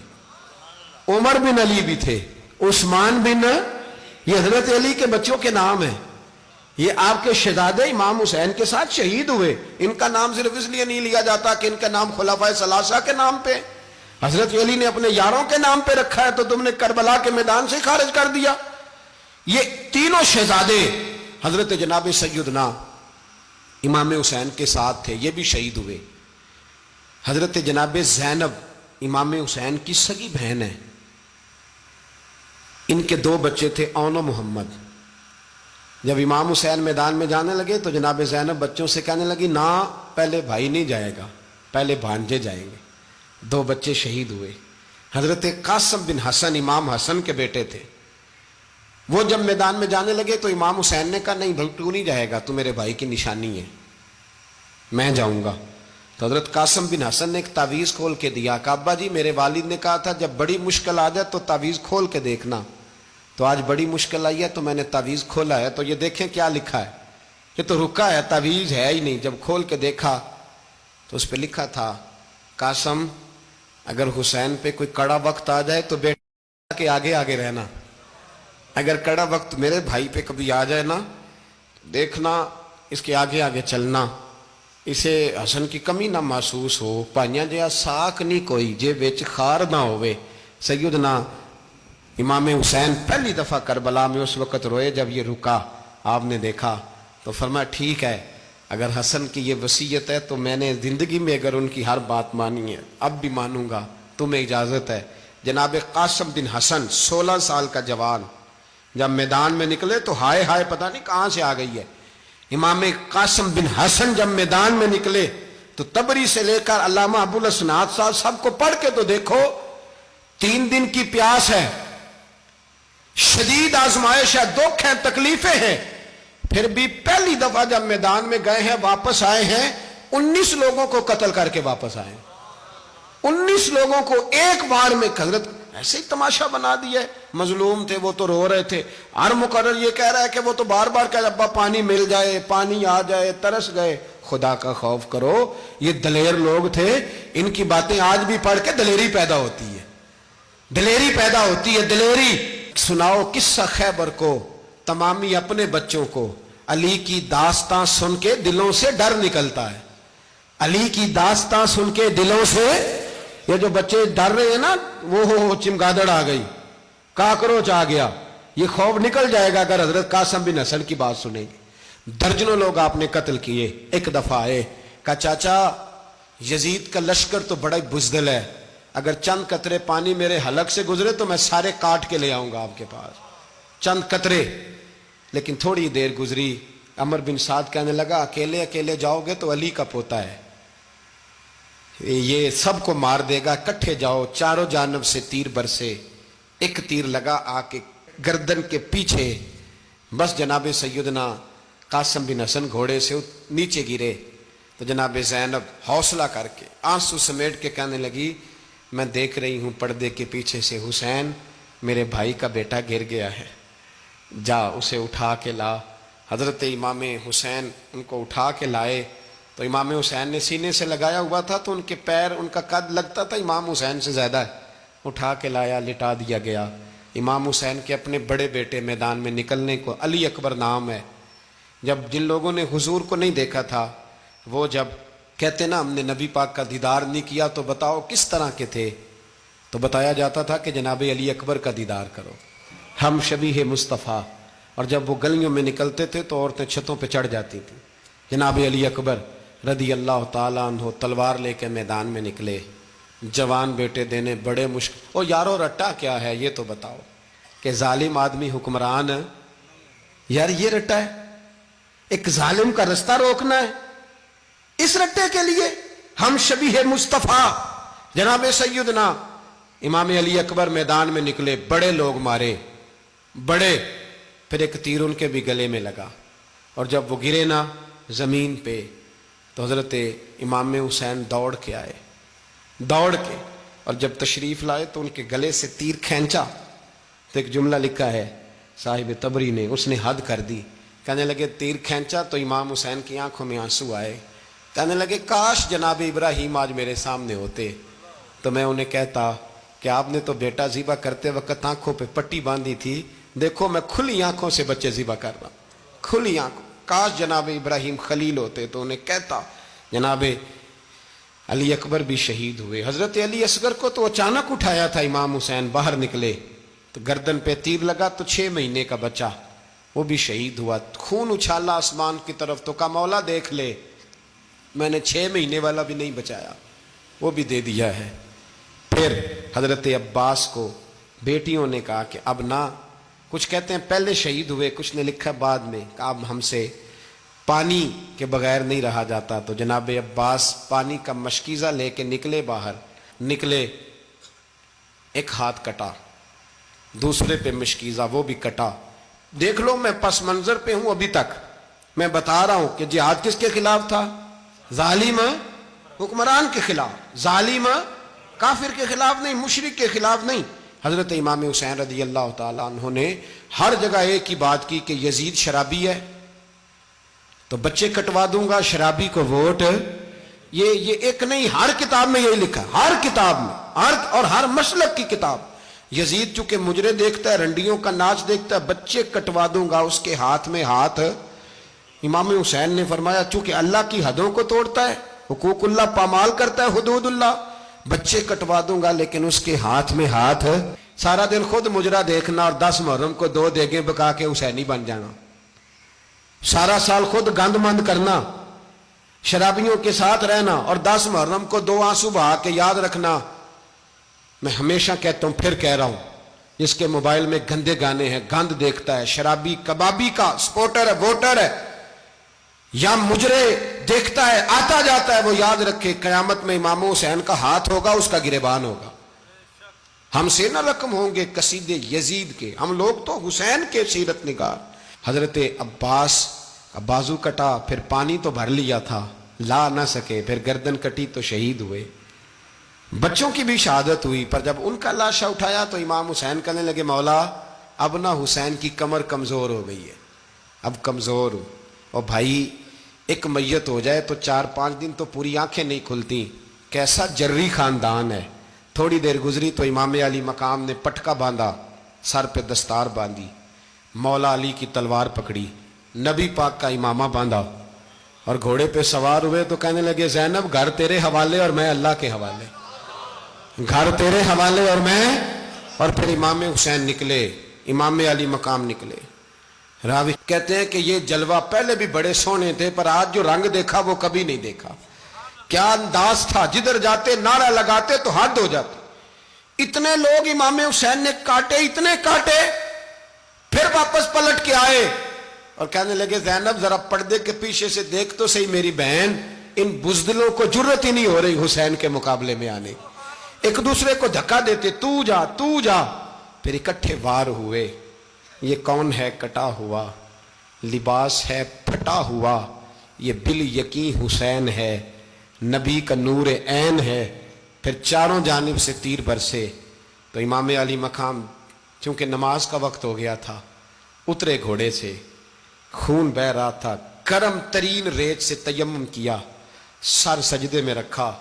عمر بن علی بھی تھے، عثمان بن، یہ حضرت علی کے بچوں کے نام ہیں۔ یہ آپ کے شہزادے امام حسین کے ساتھ شہید ہوئے، ان کا نام صرف اس لیے نہیں لیا جاتا کہ ان کا نام خلفائے ثلاثہ کے نام پہ، حضرت علی نے اپنے یاروں کے نام پہ رکھا ہے، تو تم نے کربلا کے میدان سے خارج کر دیا۔ یہ تینوں شہزادے حضرت جناب سیدنا امام حسین کے ساتھ تھے، یہ بھی شہید ہوئے۔ حضرت جناب زینب امام حسین کی سگی بہن ہے، ان کے 2 بچے تھے، اون و محمد۔ جب امام حسین میدان میں جانے لگے تو جناب زینب بچوں سے کہنے لگی نہ، پہلے بھائی نہیں جائے گا، پہلے بھانجے جائیں گے۔ 2 بچے شہید ہوئے۔ حضرت قاسم بن حسن امام حسن کے بیٹے تھے، وہ جب میدان میں جانے لگے تو امام حسین نے کہا نہیں بھائی تو نہیں جائے گا، تو میرے بھائی کی نشانی ہے، میں جاؤں گا۔ تو حضرت قاسم بن حسن نے ایک تعویذ کھول کے دیا کہ ابا جی میرے والد نے کہا تھا جب بڑی مشکل آ جائے تو تعویذ کھول کے دیکھنا، تو آج بڑی مشکل آئی ہے تو میں نے تعویذ کھولا ہے، تو یہ دیکھیں کیا لکھا ہے، یہ تو رکا ہے، تعویذ ہے ہی نہیں۔ جب کھول کے دیکھا تو اس پہ لکھا تھا قاسم اگر حسین پہ کوئی کڑا وقت آ جائے تو بیٹا کے آگے آگے رہنا، اگر کڑا وقت میرے بھائی پہ کبھی آ جائے نا دیکھنا اس کے آگے آگے چلنا، اسے حسن کی کمی نہ محسوس ہو، پائیاں جہاں ساک نہیں کوئی جے وچ خار نہ ہوئے۔ سیدنا امام حسین پہلی دفعہ کربلا میں اس وقت روئے جب یہ رکا، آپ نے دیکھا تو فرمایا ٹھیک ہے، اگر حسن کی یہ وصیت ہے تو میں نے زندگی میں اگر ان کی ہر بات مانی ہے اب بھی مانوں گا، تمہیں اجازت ہے۔ جناب قاسم بن حسن 16 سال کا جوان جب میدان میں نکلے تو ہائے ہائے پتہ نہیں کہاں سے آ گئی ہے۔ امام قاسم بن حسن جب میدان میں نکلے تو تبری سے لے کر علامہ ابو الاسناد صاحب سب کو پڑھ کے تو دیکھو، 3 دن کی پیاس ہے، شدید آزمائش ہے، دکھ ہیں، تکلیفیں ہیں، پھر بھی پہلی دفعہ جب میدان میں گئے ہیں واپس آئے ہیں 19 لوگوں کو قتل کر کے واپس آئے، 19 لوگوں کو ایک بار میں حضرت ایسے ہی تماشا بنا دیا ہے۔ مظلوم تھے وہ تو رو رہے تھے، ہر مقرر یہ کہہ رہا ہے کہ وہ تو بار بار کہہ ابا پانی مل جائے، پانی آ جائے، ترس گئے۔ خدا کا خوف کرو، یہ دلیر لوگ تھے، ان کی باتیں آج بھی پڑھ کے دلیری پیدا ہوتی ہے، دلیری پیدا ہوتی ہے، دلیری۔ سناؤ قصہ خیبر کو، تمامی اپنے بچوں کو علی کی داستان سن کے دلوں سے ڈر نکلتا ہے، علی کی داستان سن کے دلوں سے یہ جو بچے ڈر رہے ہیں نا، وہ چمگادڑ آ گئی، کاکروچ آ گیا، یہ خوف نکل جائے گا اگر حضرت قاسم بن حسن کی بات سنیں گے۔ درجنوں لوگ آپ نے قتل کیے۔ ایک دفعہ آئے، کہا چاچا یزید کا لشکر تو بڑا ہی بزدل ہے، اگر چند قطرے پانی میرے حلق سے گزرے تو میں سارے کاٹ کے لے آؤں گا آپ کے پاس، چند قطرے۔ لیکن تھوڑی دیر گزری، عمر بن سعد کہنے لگا اکیلے اکیلے جاؤ گے تو علی کا پوتا ہے، یہ سب کو مار دے گا، کٹھے جاؤ۔ چاروں جانب سے تیر برسے، ایک تیر لگا آ کے گردن کے پیچھے، بس جناب سیدنا قاسم بن حسن گھوڑے سے نیچے گرے تو جناب زینب حوصلہ کر کے آنسو سمیٹ کے کہنے لگی میں دیکھ رہی ہوں پردے کے پیچھے سے حسین میرے بھائی کا بیٹا گر گیا ہے، جا اسے اٹھا کے لا۔ حضرت امام حسین ان کو اٹھا کے لائے تو امام حسین نے سینے سے لگایا ہوا تھا تو ان کے پیر، ان کا قد لگتا تھا امام حسین سے زیادہ ہے، اٹھا کے لایا، لٹا دیا گیا۔ امام حسین کے اپنے بڑے بیٹے میدان میں نکلنے کو، علی اکبر نام ہے، جب جن لوگوں نے حضور کو نہیں دیکھا تھا وہ جب کہتے نا ہم نے نبی پاک کا دیدار نہیں کیا تو بتاؤ کس طرح کے تھے، تو بتایا جاتا تھا کہ جناب علی اکبر کا دیدار کرو، ہم شبیہ مصطفیٰ۔ اور جب وہ گلیوں میں نکلتے تھے تو عورتیں چھتوں پہ چڑھ جاتی تھیں۔ جناب علی اکبر رضی اللہ تعالیٰ عنہ تلوار لے کے میدان میں نکلے، جوان بیٹے دینے بڑے مشکل۔ او یارو رٹا کیا ہے یہ تو بتاؤ، کہ ظالم آدمی حکمران، یار یہ رٹا ہے، ایک ظالم کا رستہ روکنا ہے، اس رٹے کے لیے ہم شبیہ مصطفیٰ۔ جناب سیدنا امام علی اکبر میدان میں نکلے، بڑے لوگ مارے، بڑے، پھر ایک تیر ان کے بھی گلے میں لگا، اور جب وہ گرے نا زمین پہ تو حضرت امام حسین دوڑ کے آئے، دوڑ کے، اور جب تشریف لائے تو ان کے گلے سے تیر کھینچا تو ایک جملہ لکھا ہے صاحب تبری نے، اس نے حد کر دی، کہنے لگے تیر کھینچا تو امام حسین کی آنکھوں میں آنسو آئے، کہنے لگے کاش جناب ابراہیم آج میرے سامنے ہوتے تو میں انہیں کہتا کہ آپ نے تو بیٹا ذبح کرتے وقت آنکھوں پہ پٹی باندھی تھی، دیکھو میں کھلی آنکھوں سے بچے ذبح کر رہا ہوں، کھلی آنکھوں، کاش جناب ابراہیم خلیل ہوتے تو انہیں کہتا۔ جناب علی اکبر بھی شہید ہوئے۔ حضرت علی اصغر کو تو اچانک اٹھایا تھا امام حسین، باہر نکلے تو گردن پہ تیر لگا تو 6 مہینے کا بچہ وہ بھی شہید ہوا، خون اچھالا آسمان کی طرف تو کہا مولا دیکھ لے میں نے 6 مہینے والا بھی نہیں بچایا، وہ بھی دے دیا ہے۔ پھر حضرت عباس کو بیٹیوں نے کہا کہ اب نہ، کچھ کہتے ہیں پہلے شہید ہوئے، کچھ نے لکھا بعد میں، کہ اب ہم سے پانی کے بغیر نہیں رہا جاتا، تو جناب عباس پانی کا مشکیزہ لے کے نکلے، باہر نکلے، ایک ہاتھ کٹا، دوسرے پہ مشکیزہ وہ بھی کٹا۔ دیکھ لو میں پس منظر پہ ہوں ابھی تک، میں بتا رہا ہوں کہ جہاد کس کے خلاف تھا؟ ظالم حکمران کے خلاف، ظالم کافر کے خلاف نہیں، مشرک کے خلاف نہیں۔ حضرت امام حسین رضی اللہ تعالیٰ عنہ نے ہر جگہ ایک ہی بات کی کہ یزید شرابی ہے تو بچے کٹوا دوں گا، شرابی کو ووٹ۔ یہ ایک نہیں، ہر کتاب میں یہی لکھا، ہر کتاب میں، اور ہر مسلک کی کتاب۔ یزید چونکہ مجرے دیکھتا ہے، رنڈیوں کا ناچ دیکھتا ہے، بچے کٹوا دوں گا، اس کے ہاتھ میں ہاتھ۔ امام حسین نے فرمایا چونکہ اللہ کی حدوں کو توڑتا ہے، حقوق اللہ پامال کرتا ہے، حدود اللہ، بچے کٹوا دوں گا لیکن اس کے ہاتھ میں ہاتھ۔ سارا دن خود مجرا دیکھنا اور 10 محرم کو 2 دیگیں پکا کے حسینی بن جانا، سارا سال خود گند مند کرنا، شرابیوں کے ساتھ رہنا، اور 10 محرم کو 2 آنسو بہا کے یاد رکھنا۔ میں ہمیشہ کہتا ہوں، پھر کہہ رہا ہوں، جس کے موبائل میں گندے گانے ہیں، گند دیکھتا ہے، شرابی کبابی کا سپورٹر ہے، ووٹر ہے، یا مجرے دیکھتا ہے آتا جاتا ہے، وہ یاد رکھے قیامت میں امام حسین کا ہاتھ ہوگا، اس کا گریبان ہوگا۔ ہم سے نہ رقم ہوں گے قصیدے یزید کے، ہم لوگ تو حسین کے سیرت نگار۔ حضرت عباس کا بازو کٹا، پھر پانی تو بھر لیا تھا، لا نہ سکے، پھر گردن کٹی تو شہید ہوئے۔ بچوں کی بھی شہادت ہوئی، پر جب ان کا لاشا اٹھایا تو امام حسین کہنے لگے مولا اب نہ حسین کی کمر کمزور ہو گئی ہے، اب کمزور ہو۔ اور بھائی ایک میت ہو جائے تو 4-5 دن تو پوری آنکھیں نہیں کھلتی، کیسا جری خاندان ہے۔ تھوڑی دیر گزری تو امام علی مقام نے پٹکا باندھا، سر پہ دستار باندھی، مولا علی کی تلوار پکڑی، نبی پاک کا امامہ باندھا اور گھوڑے پہ سوار ہوئے تو کہنے لگے زینب گھر تیرے حوالے اور میں اللہ کے حوالے، گھر تیرے حوالے اور میں۔ اور پھر امام حسین نکلے، امام علی مقام نکلے۔ راوی کہتے ہیں کہ یہ جلوہ پہلے بھی بڑے سونے تھے، پر آج جو رنگ دیکھا وہ کبھی نہیں دیکھا۔ کیا انداز تھا، جدھر جاتے نعرہ لگاتے تو حد ہو جاتے۔ اتنے لوگ امام حسین نے کاٹے، اتنے کاٹے، پھر واپس پلٹ کے آئے اور کہنے لگے زینب ذرا پردے کے پیچھے سے دیکھ تو صحیح میری بہن، ان بزدلوں کو جرت ہی نہیں ہو رہی حسین کے مقابلے میں آنے، ایک دوسرے کو دھکا دیتے، تو جا تو جا۔ پھر اکٹھے وار ہوئے۔ یہ کون ہے کٹا ہوا، لباس ہے پھٹا ہوا، یہ بال یقین حسین ہے، نبی کا نور عین ہے۔ پھر چاروں جانب سے تیر برسے تو امام علی مقام چونکہ نماز کا وقت ہو گیا تھا، اترے گھوڑے سے، خون بہ رہا تھا، گرم ترین ریت سے تیمم کیا، سر سجدے میں رکھا،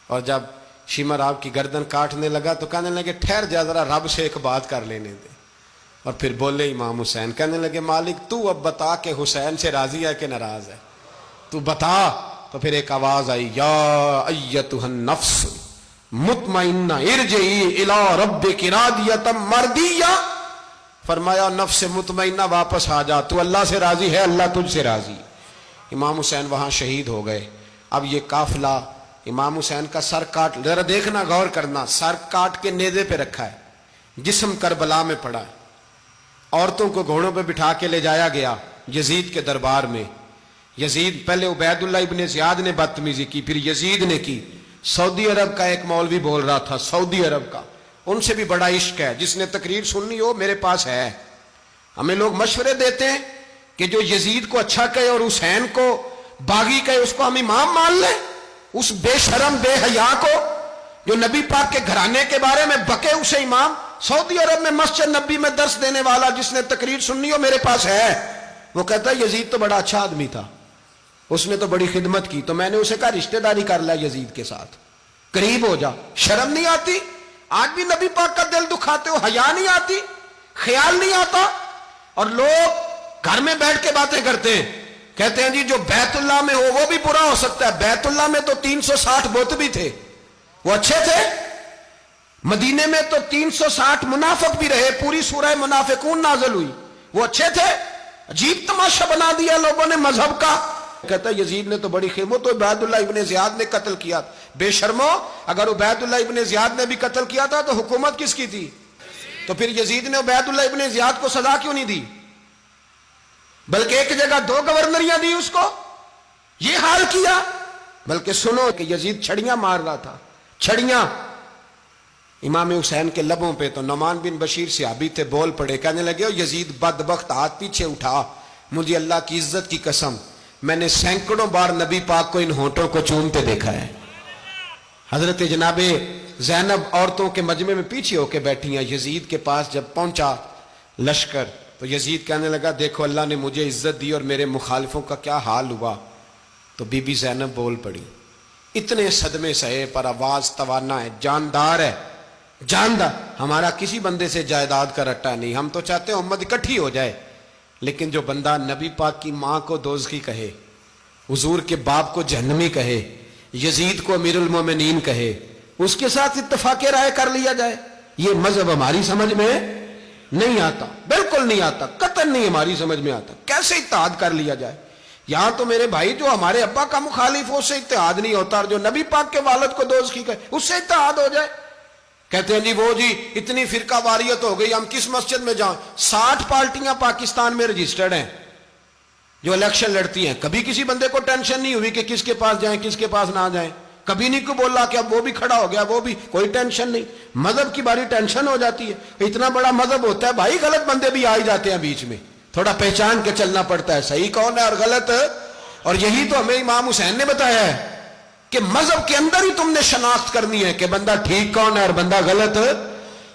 اور جب شمر آپ کی گردن کاٹنے لگا تو کہنے لگے ٹھہر جا ذرا رب سے ایک بات کر لینے دے۔ اور پھر بولے امام حسین، کہنے لگے مالک تو اب بتا کہ حسین سے راضی ہے کہ ناراض ہے، تو بتا۔ تو پھر ایک آواز آئی، یا ایتھا النفس مطمئنہ ارجعی الی ربک راضیۃ مرضیہ، فرمایا نفس مطمئنہ واپس آ جا، تو اللہ سے راضی ہے، اللہ تجھ سے راضی۔ امام حسین وہاں شہید ہو گئے۔ اب یہ قافلہ امام حسین کا سر کاٹ، ذرا دیکھنا غور کرنا، سر کاٹ کے نیزے پہ رکھا ہے، جسم کربلا میں پڑا ہے، عورتوں کو گھوڑوں پہ بٹھا کے لے جایا گیا یزید کے دربار میں۔ یزید پہلے عبید اللہ ابن زیاد نے بدتمیزی کی، پھر یزید نے کی۔ سعودی عرب کا ایک مولوی بول رہا تھا، سعودی عرب کا، ان سے بھی بڑا عشق ہے، جس نے تقریر سننی ہو میرے پاس ہے۔ ہمیں لوگ مشورے دیتے ہیں کہ جو یزید کو اچھا کہے اور حسین کو باغی کہے اس کو ہم امام مان لیں، اس بے شرم بے حیا کو جو نبی پاک کے گھرانے کے بارے میں بکے اسے امام۔ سعودی عرب میں مسجد نبی میں درس دینے والا جس نے تقریر سننی ہو میرے پاس ہے، وہ کہتا ہے یزید تو بڑا اچھا آدمی تھا، اس نے تو بڑی خدمت کی، تو میں نے اسے کہا رشتہ داری کر لیا یزید کے ساتھ، قریب ہو جا۔ شرم نہیں آتی؟ آج بھی نبی پاک کا دل دکھاتے ہو، حیا نہیں آتی، خیال نہیں آتا؟ اور لوگ گھر میں بیٹھ کے باتیں کرتے ہیں، کہتے ہیں جی جو بیت اللہ میں ہو وہ بھی برا ہو سکتا ہے۔ بیت اللہ میں تو 360 بت بھی تھے، وہ اچھے تھے۔ مدینے میں تو 360 منافق بھی رہے، پوری سورہ منافقون نازل ہوئی، وہ اچھے تھے۔ عجیب تماشا بنا دیا لوگوں نے مذہب کا۔ کہتا ہے یزید نے تو بڑی خدمت، تو عبید اللہ ابن زیاد نے قتل کیا۔ بے شرمو، اگر عبید اللہ ابن زیاد نے بھی قتل کیا تھا تو حکومت کس کی تھی؟ تو پھر یزید نے عبید اللہ ابن زیاد کو سزا کیوں نہیں دی، بلکہ ایک جگہ 2 گورنریاں دی اس کو؟ یہ حال کیا۔ بلکہ سنو کہ یزید چھڑیاں مار رہا تھا، چھڑیاں۔ امام حسین کے لبوں پہ تو نعمان بن بشیر صحابی تھے، بول پڑے، کہنے لگے یزید بدبخت، ہاتھ پیچھے اٹھا، مجھے اللہ کی عزت کی قسم میں نے سینکڑوں بار نبی پاک کو ان ہونٹوں کو چومتے دیکھا ہے۔ حضرت جناب زینب عورتوں کے مجمع میں پیچھے ہو کے بیٹھی ہیں۔ یزید کے پاس جب پہنچا لشکر تو یزید کہنے لگا دیکھو اللہ نے مجھے عزت دی اور میرے مخالفوں کا کیا حال ہوا۔ تو بی بی زینب بول پڑی، اتنے صدمے سہے پر آواز توانا ہے، جاندار ہے، جاندار۔ ہمارا کسی بندے سے جائیداد کا رٹا نہیں، ہم تو چاہتے ہیں امت اکٹھی ہو جائے، لیکن جو بندہ نبی پاک کی ماں کو دوزخی کہے، حضور کے باپ کو جہنمی کہے، یزید کو امیر المومنین کہے، اس کے ساتھ اتفاق رائے کر لیا جائے، یہ مذہب ہماری سمجھ میں نہیں آتا، بالکل نہیں آتا، قطعاً نہیں ہماری سمجھ میں آتا۔ کیسے اتحاد کر لیا جائے؟ یہاں تو میرے بھائی جو ہمارے ابا کا مخالف ہو اس سے اتحاد نہیں ہوتا، اور جو نبی پاک کے والد کو دوزخی کہے اس سے اتحاد ہو جائے۔ کہتے ہیں جی وہ جی اتنی فرقہ واریت ہو گئی، ہم کس مسجد میں جائیں؟ 60 پارٹیاں پاکستان میں رجسٹرڈ ہیں جو الیکشن لڑتی ہیں، کبھی کسی بندے کو ٹینشن نہیں ہوئی کہ کس کے پاس جائیں کس کے پاس نہ جائیں۔ کبھی نہیں کو بولا کہ اب وہ بھی کھڑا ہو گیا, وہ بھی, کوئی ٹینشن نہیں. مذہب کی باری ٹینشن ہو جاتی ہے. اتنا بڑا مذہب ہوتا ہے بھائی, غلط بندے بھی آ ہی جاتے ہیں بیچ میں, تھوڑا پہچان کے چلنا پڑتا ہے صحیح کون ہے اور غلط. اور یہی تو ہمیں امام حسین نے بتایا ہے کہ مذہب کے اندر ہی تم نے شناخت کرنی ہے کہ بندہ ٹھیک کون ہے اور بندہ غلط.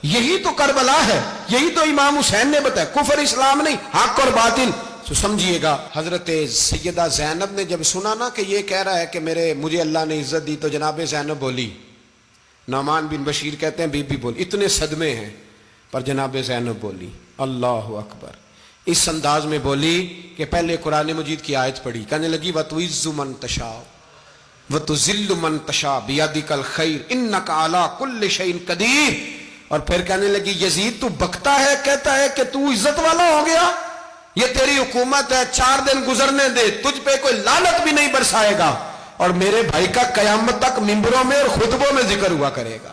یہی تو کربلا ہے, یہی تو امام حسین نے بتایا, کفر اسلام نہیں, حق اور باطل. تو سمجھیے گا, حضرت سیدہ زینب نے جب سنا نا کہ یہ کہہ رہا ہے کہ مجھے اللہ نے عزت دی, تو جناب زینب بولی. نعمان بن بشیر کہتے ہیں بی بی بولی, اتنے صدمے ہیں پر جناب زینب بولی اللہ اکبر. اس انداز میں بولی کہ پہلے قرآن مجید کی آیت پڑھی, کہنے لگی وَتُعِزُّ مَن تَشَاءُ وَتُذِلُّ مَن تَشَاءُ بِيَدِكَ الْخَيْرُ إِنَّكَ عَلَىٰ كُلِّ شَيْءٍ قَدِيرٌ. اور پھر کہنے لگی یزید تو بکتا ہے, کہتا ہے کہ تو عزت والا ہو گیا, یہ تیری حکومت ہے, 4 دن گزرنے دے, تجھ پہ کوئی لعنت بھی نہیں برسائے گا, اور میرے بھائی کا قیامت تک ممبروں میں اور خطبوں میں ذکر ہوا کرے گا,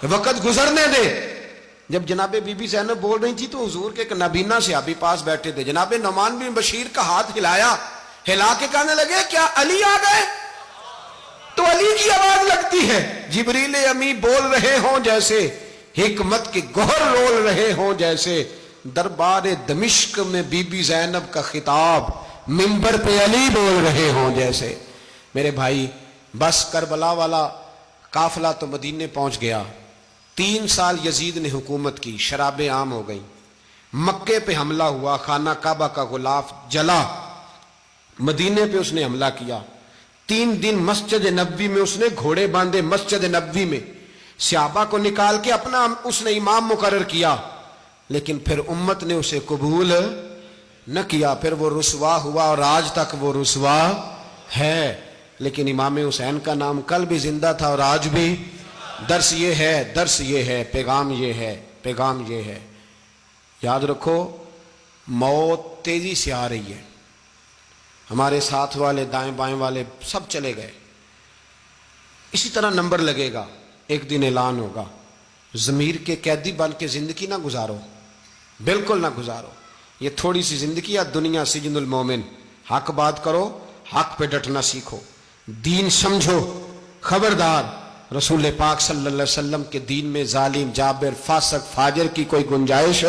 وقت گزرنے دے. جب جناب بی بی زینب بول رہی تھی تو حضور کے ایک نابینا صحابی پاس بیٹھے تھے, جناب نعمان بن بشیر کا ہاتھ ہلایا, ہلا کے کہنے لگے کیا علی آ گئے؟ تو علی کی آواز لگتی ہے, جبریل امی بول رہے ہوں جیسے, حکمت کے گوہر رول رہے ہوں جیسے, دربار دمشق میں بی بی زینب کا خطاب, منبر پہ علی بول رہے ہوں جیسے. میرے بھائی بس کربلا والا قافلہ تو مدینے پہنچ گیا. 3 سال یزید نے حکومت کی, شرابیں عام ہو گئیں, مکے پہ حملہ ہوا, خانہ کعبہ کا غلاف جلا, مدینے پہ اس نے حملہ کیا. 3 دن مسجد نبوی میں اس نے گھوڑے باندھے, مسجد نبوی میں صحابہ کو نکال کے اپنا اس نے امام مقرر کیا, لیکن پھر امت نے اسے قبول نہ کیا, پھر وہ رسوا ہوا اور آج تک وہ رسوا ہے. لیکن امام حسین کا نام کل بھی زندہ تھا اور آج بھی. درس یہ ہے, پیغام یہ ہے, یاد رکھو موت تیزی سے آ رہی ہے. ہمارے ساتھ والے دائیں بائیں والے سب چلے گئے, اسی طرح نمبر لگے گا, ایک دن اعلان ہوگا. ضمیر کے قیدی بن کے زندگی نہ گزارو, بالکل نہ گزارو. یہ تھوڑی سی زندگی ہے, دنیا سجن المومن. حق بات کرو, حق پہ ڈٹنا سیکھو, دین سمجھو. خبردار, رسول پاک صلی اللہ علیہ وسلم کے دین میں ظالم, جابر, فاسق, فاجر کی کوئی گنجائش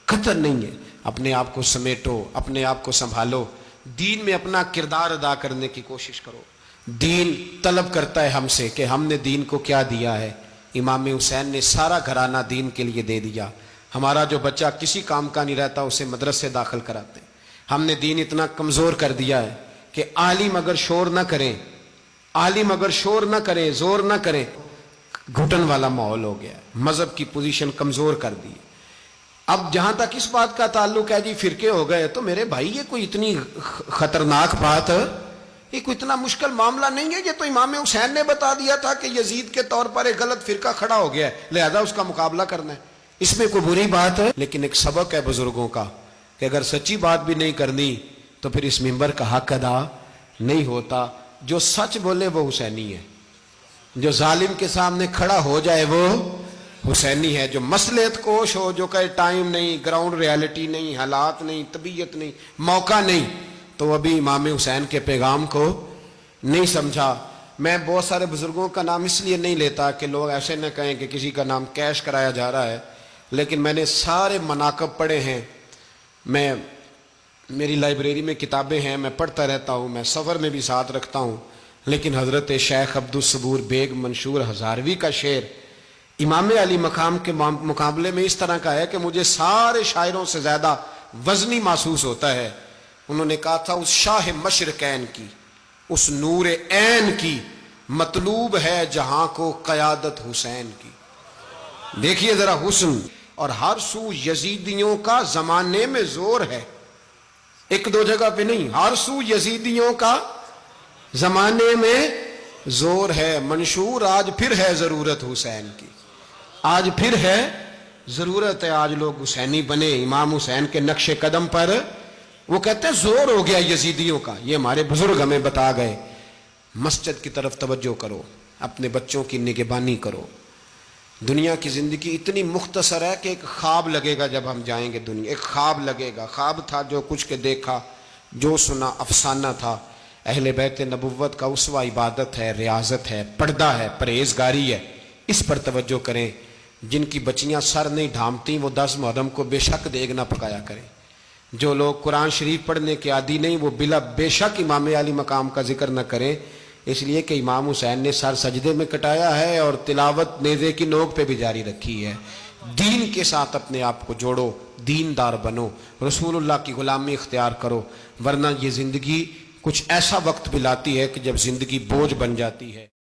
قطر نہیں ہے. اپنے آپ کو سمیٹو, اپنے آپ کو سنبھالو, دین میں اپنا کردار ادا کرنے کی کوشش کرو. دین طلب کرتا ہے ہم سے کہ ہم نے دین کو کیا دیا ہے. امام حسین نے سارا گھرانہ دین کے لیے دے دیا. ہمارا جو بچہ کسی کام کا نہیں رہتا اسے مدرسے داخل کراتے. ہم نے دین اتنا کمزور کر دیا ہے کہ عالم اگر شور نہ کریں, زور نہ کریں, گھٹن والا ماحول ہو گیا. مذہب کی پوزیشن کمزور کر دی. اب جہاں تک اس بات کا تعلق ہے جی فرقے ہو گئے, تو میرے بھائی یہ کوئی اتنی خطرناک بات ہے, یہ کوئی اتنا مشکل معاملہ نہیں ہے. یہ تو امام حسین نے بتا دیا تھا کہ یزید کے طور پر ایک غلط فرقہ کھڑا ہو گیا ہے, لہذا اس کا مقابلہ کرنا ہے. اس میں کوئی بری بات ہے, لیکن ایک سبق ہے بزرگوں کا کہ اگر سچی بات بھی نہیں کرنی تو پھر اس منبر کا حق ادا نہیں ہوتا. جو سچ بولے وہ حسینی ہے, جو ظالم کے سامنے کھڑا ہو جائے وہ حسینی ہے. جو مصلحت کوش ہو, جو کہے ٹائم نہیں, گراؤنڈ ریالٹی نہیں, حالات نہیں, طبیعت نہیں, موقع نہیں, تو ابھی امام حسین کے پیغام کو نہیں سمجھا. میں بہت سارے بزرگوں کا نام اس لیے نہیں لیتا کہ لوگ ایسے نہ کہیں کہ کسی کا نام کیش کرایا جا رہا ہے, لیکن میں نے سارے مناقب پڑھے ہیں. میری لائبریری میں کتابیں ہیں, میں پڑھتا رہتا ہوں, میں سفر میں بھی ساتھ رکھتا ہوں. لیکن حضرت شیخ عبدالصبور بیگ منشور ہزاروی کا شعر امام علی مقام کے مقابلے میں اس طرح کا ہے کہ مجھے سارے شاعروں سے زیادہ وزنی محسوس ہوتا ہے. انہوں نے کہا تھا اس شاہ مشرقین کی, اس نور عین کی, مطلوب ہے جہاں کو قیادت حسین کی. دیکھیے ذرا حسن. اور ہر سو یزیدیوں کا زمانے میں زور ہے, ایک دو جگہ پہ نہیں, ہر سو یزیدیوں کا زمانے میں زور ہے. منشور آج پھر ہے ضرورت حسین کی, آج پھر ہے ضرورت ہے, آج لوگ حسینی بنے امام حسین کے نقش قدم پر. وہ کہتے ہیں زور ہو گیا یزیدیوں کا, یہ ہمارے بزرگ ہمیں بتا گئے. مسجد کی طرف توجہ کرو, اپنے بچوں کی نگہبانی کرو. دنیا کی زندگی اتنی مختصر ہے کہ ایک خواب لگے گا جب ہم جائیں گے دنیا, ایک خواب لگے گا. خواب تھا جو کچھ کے دیکھا, جو سنا افسانہ تھا. اہل بیت نبوت کا اسوہ عبادت ہے، ریاضت ہے، پردہ ہے، پرہیزگاری ہے، اس پر توجہ کریں۔ جن کی بچیاں سر نہیں ڈھانپتی وہ 10 محرم کو بے شک دیگ نہ پکایا کریں۔ جو لوگ قرآن شریف پڑھنے کے عادی نہیں وہ بے شک امام علی مقام کا ذکر نہ کریں، اس لیے کہ امام حسین نے سر سجدے میں کٹایا ہے اور تلاوت نیزے کی نوک پہ بھی جاری رکھی ہے۔ دین کے ساتھ اپنے آپ کو جوڑو، دیندار بنو، رسول اللہ کی غلامی اختیار کرو، ورنہ یہ زندگی کچھ ایسا وقت بھی لاتی ہے کہ جب زندگی بوجھ بن جاتی ہے۔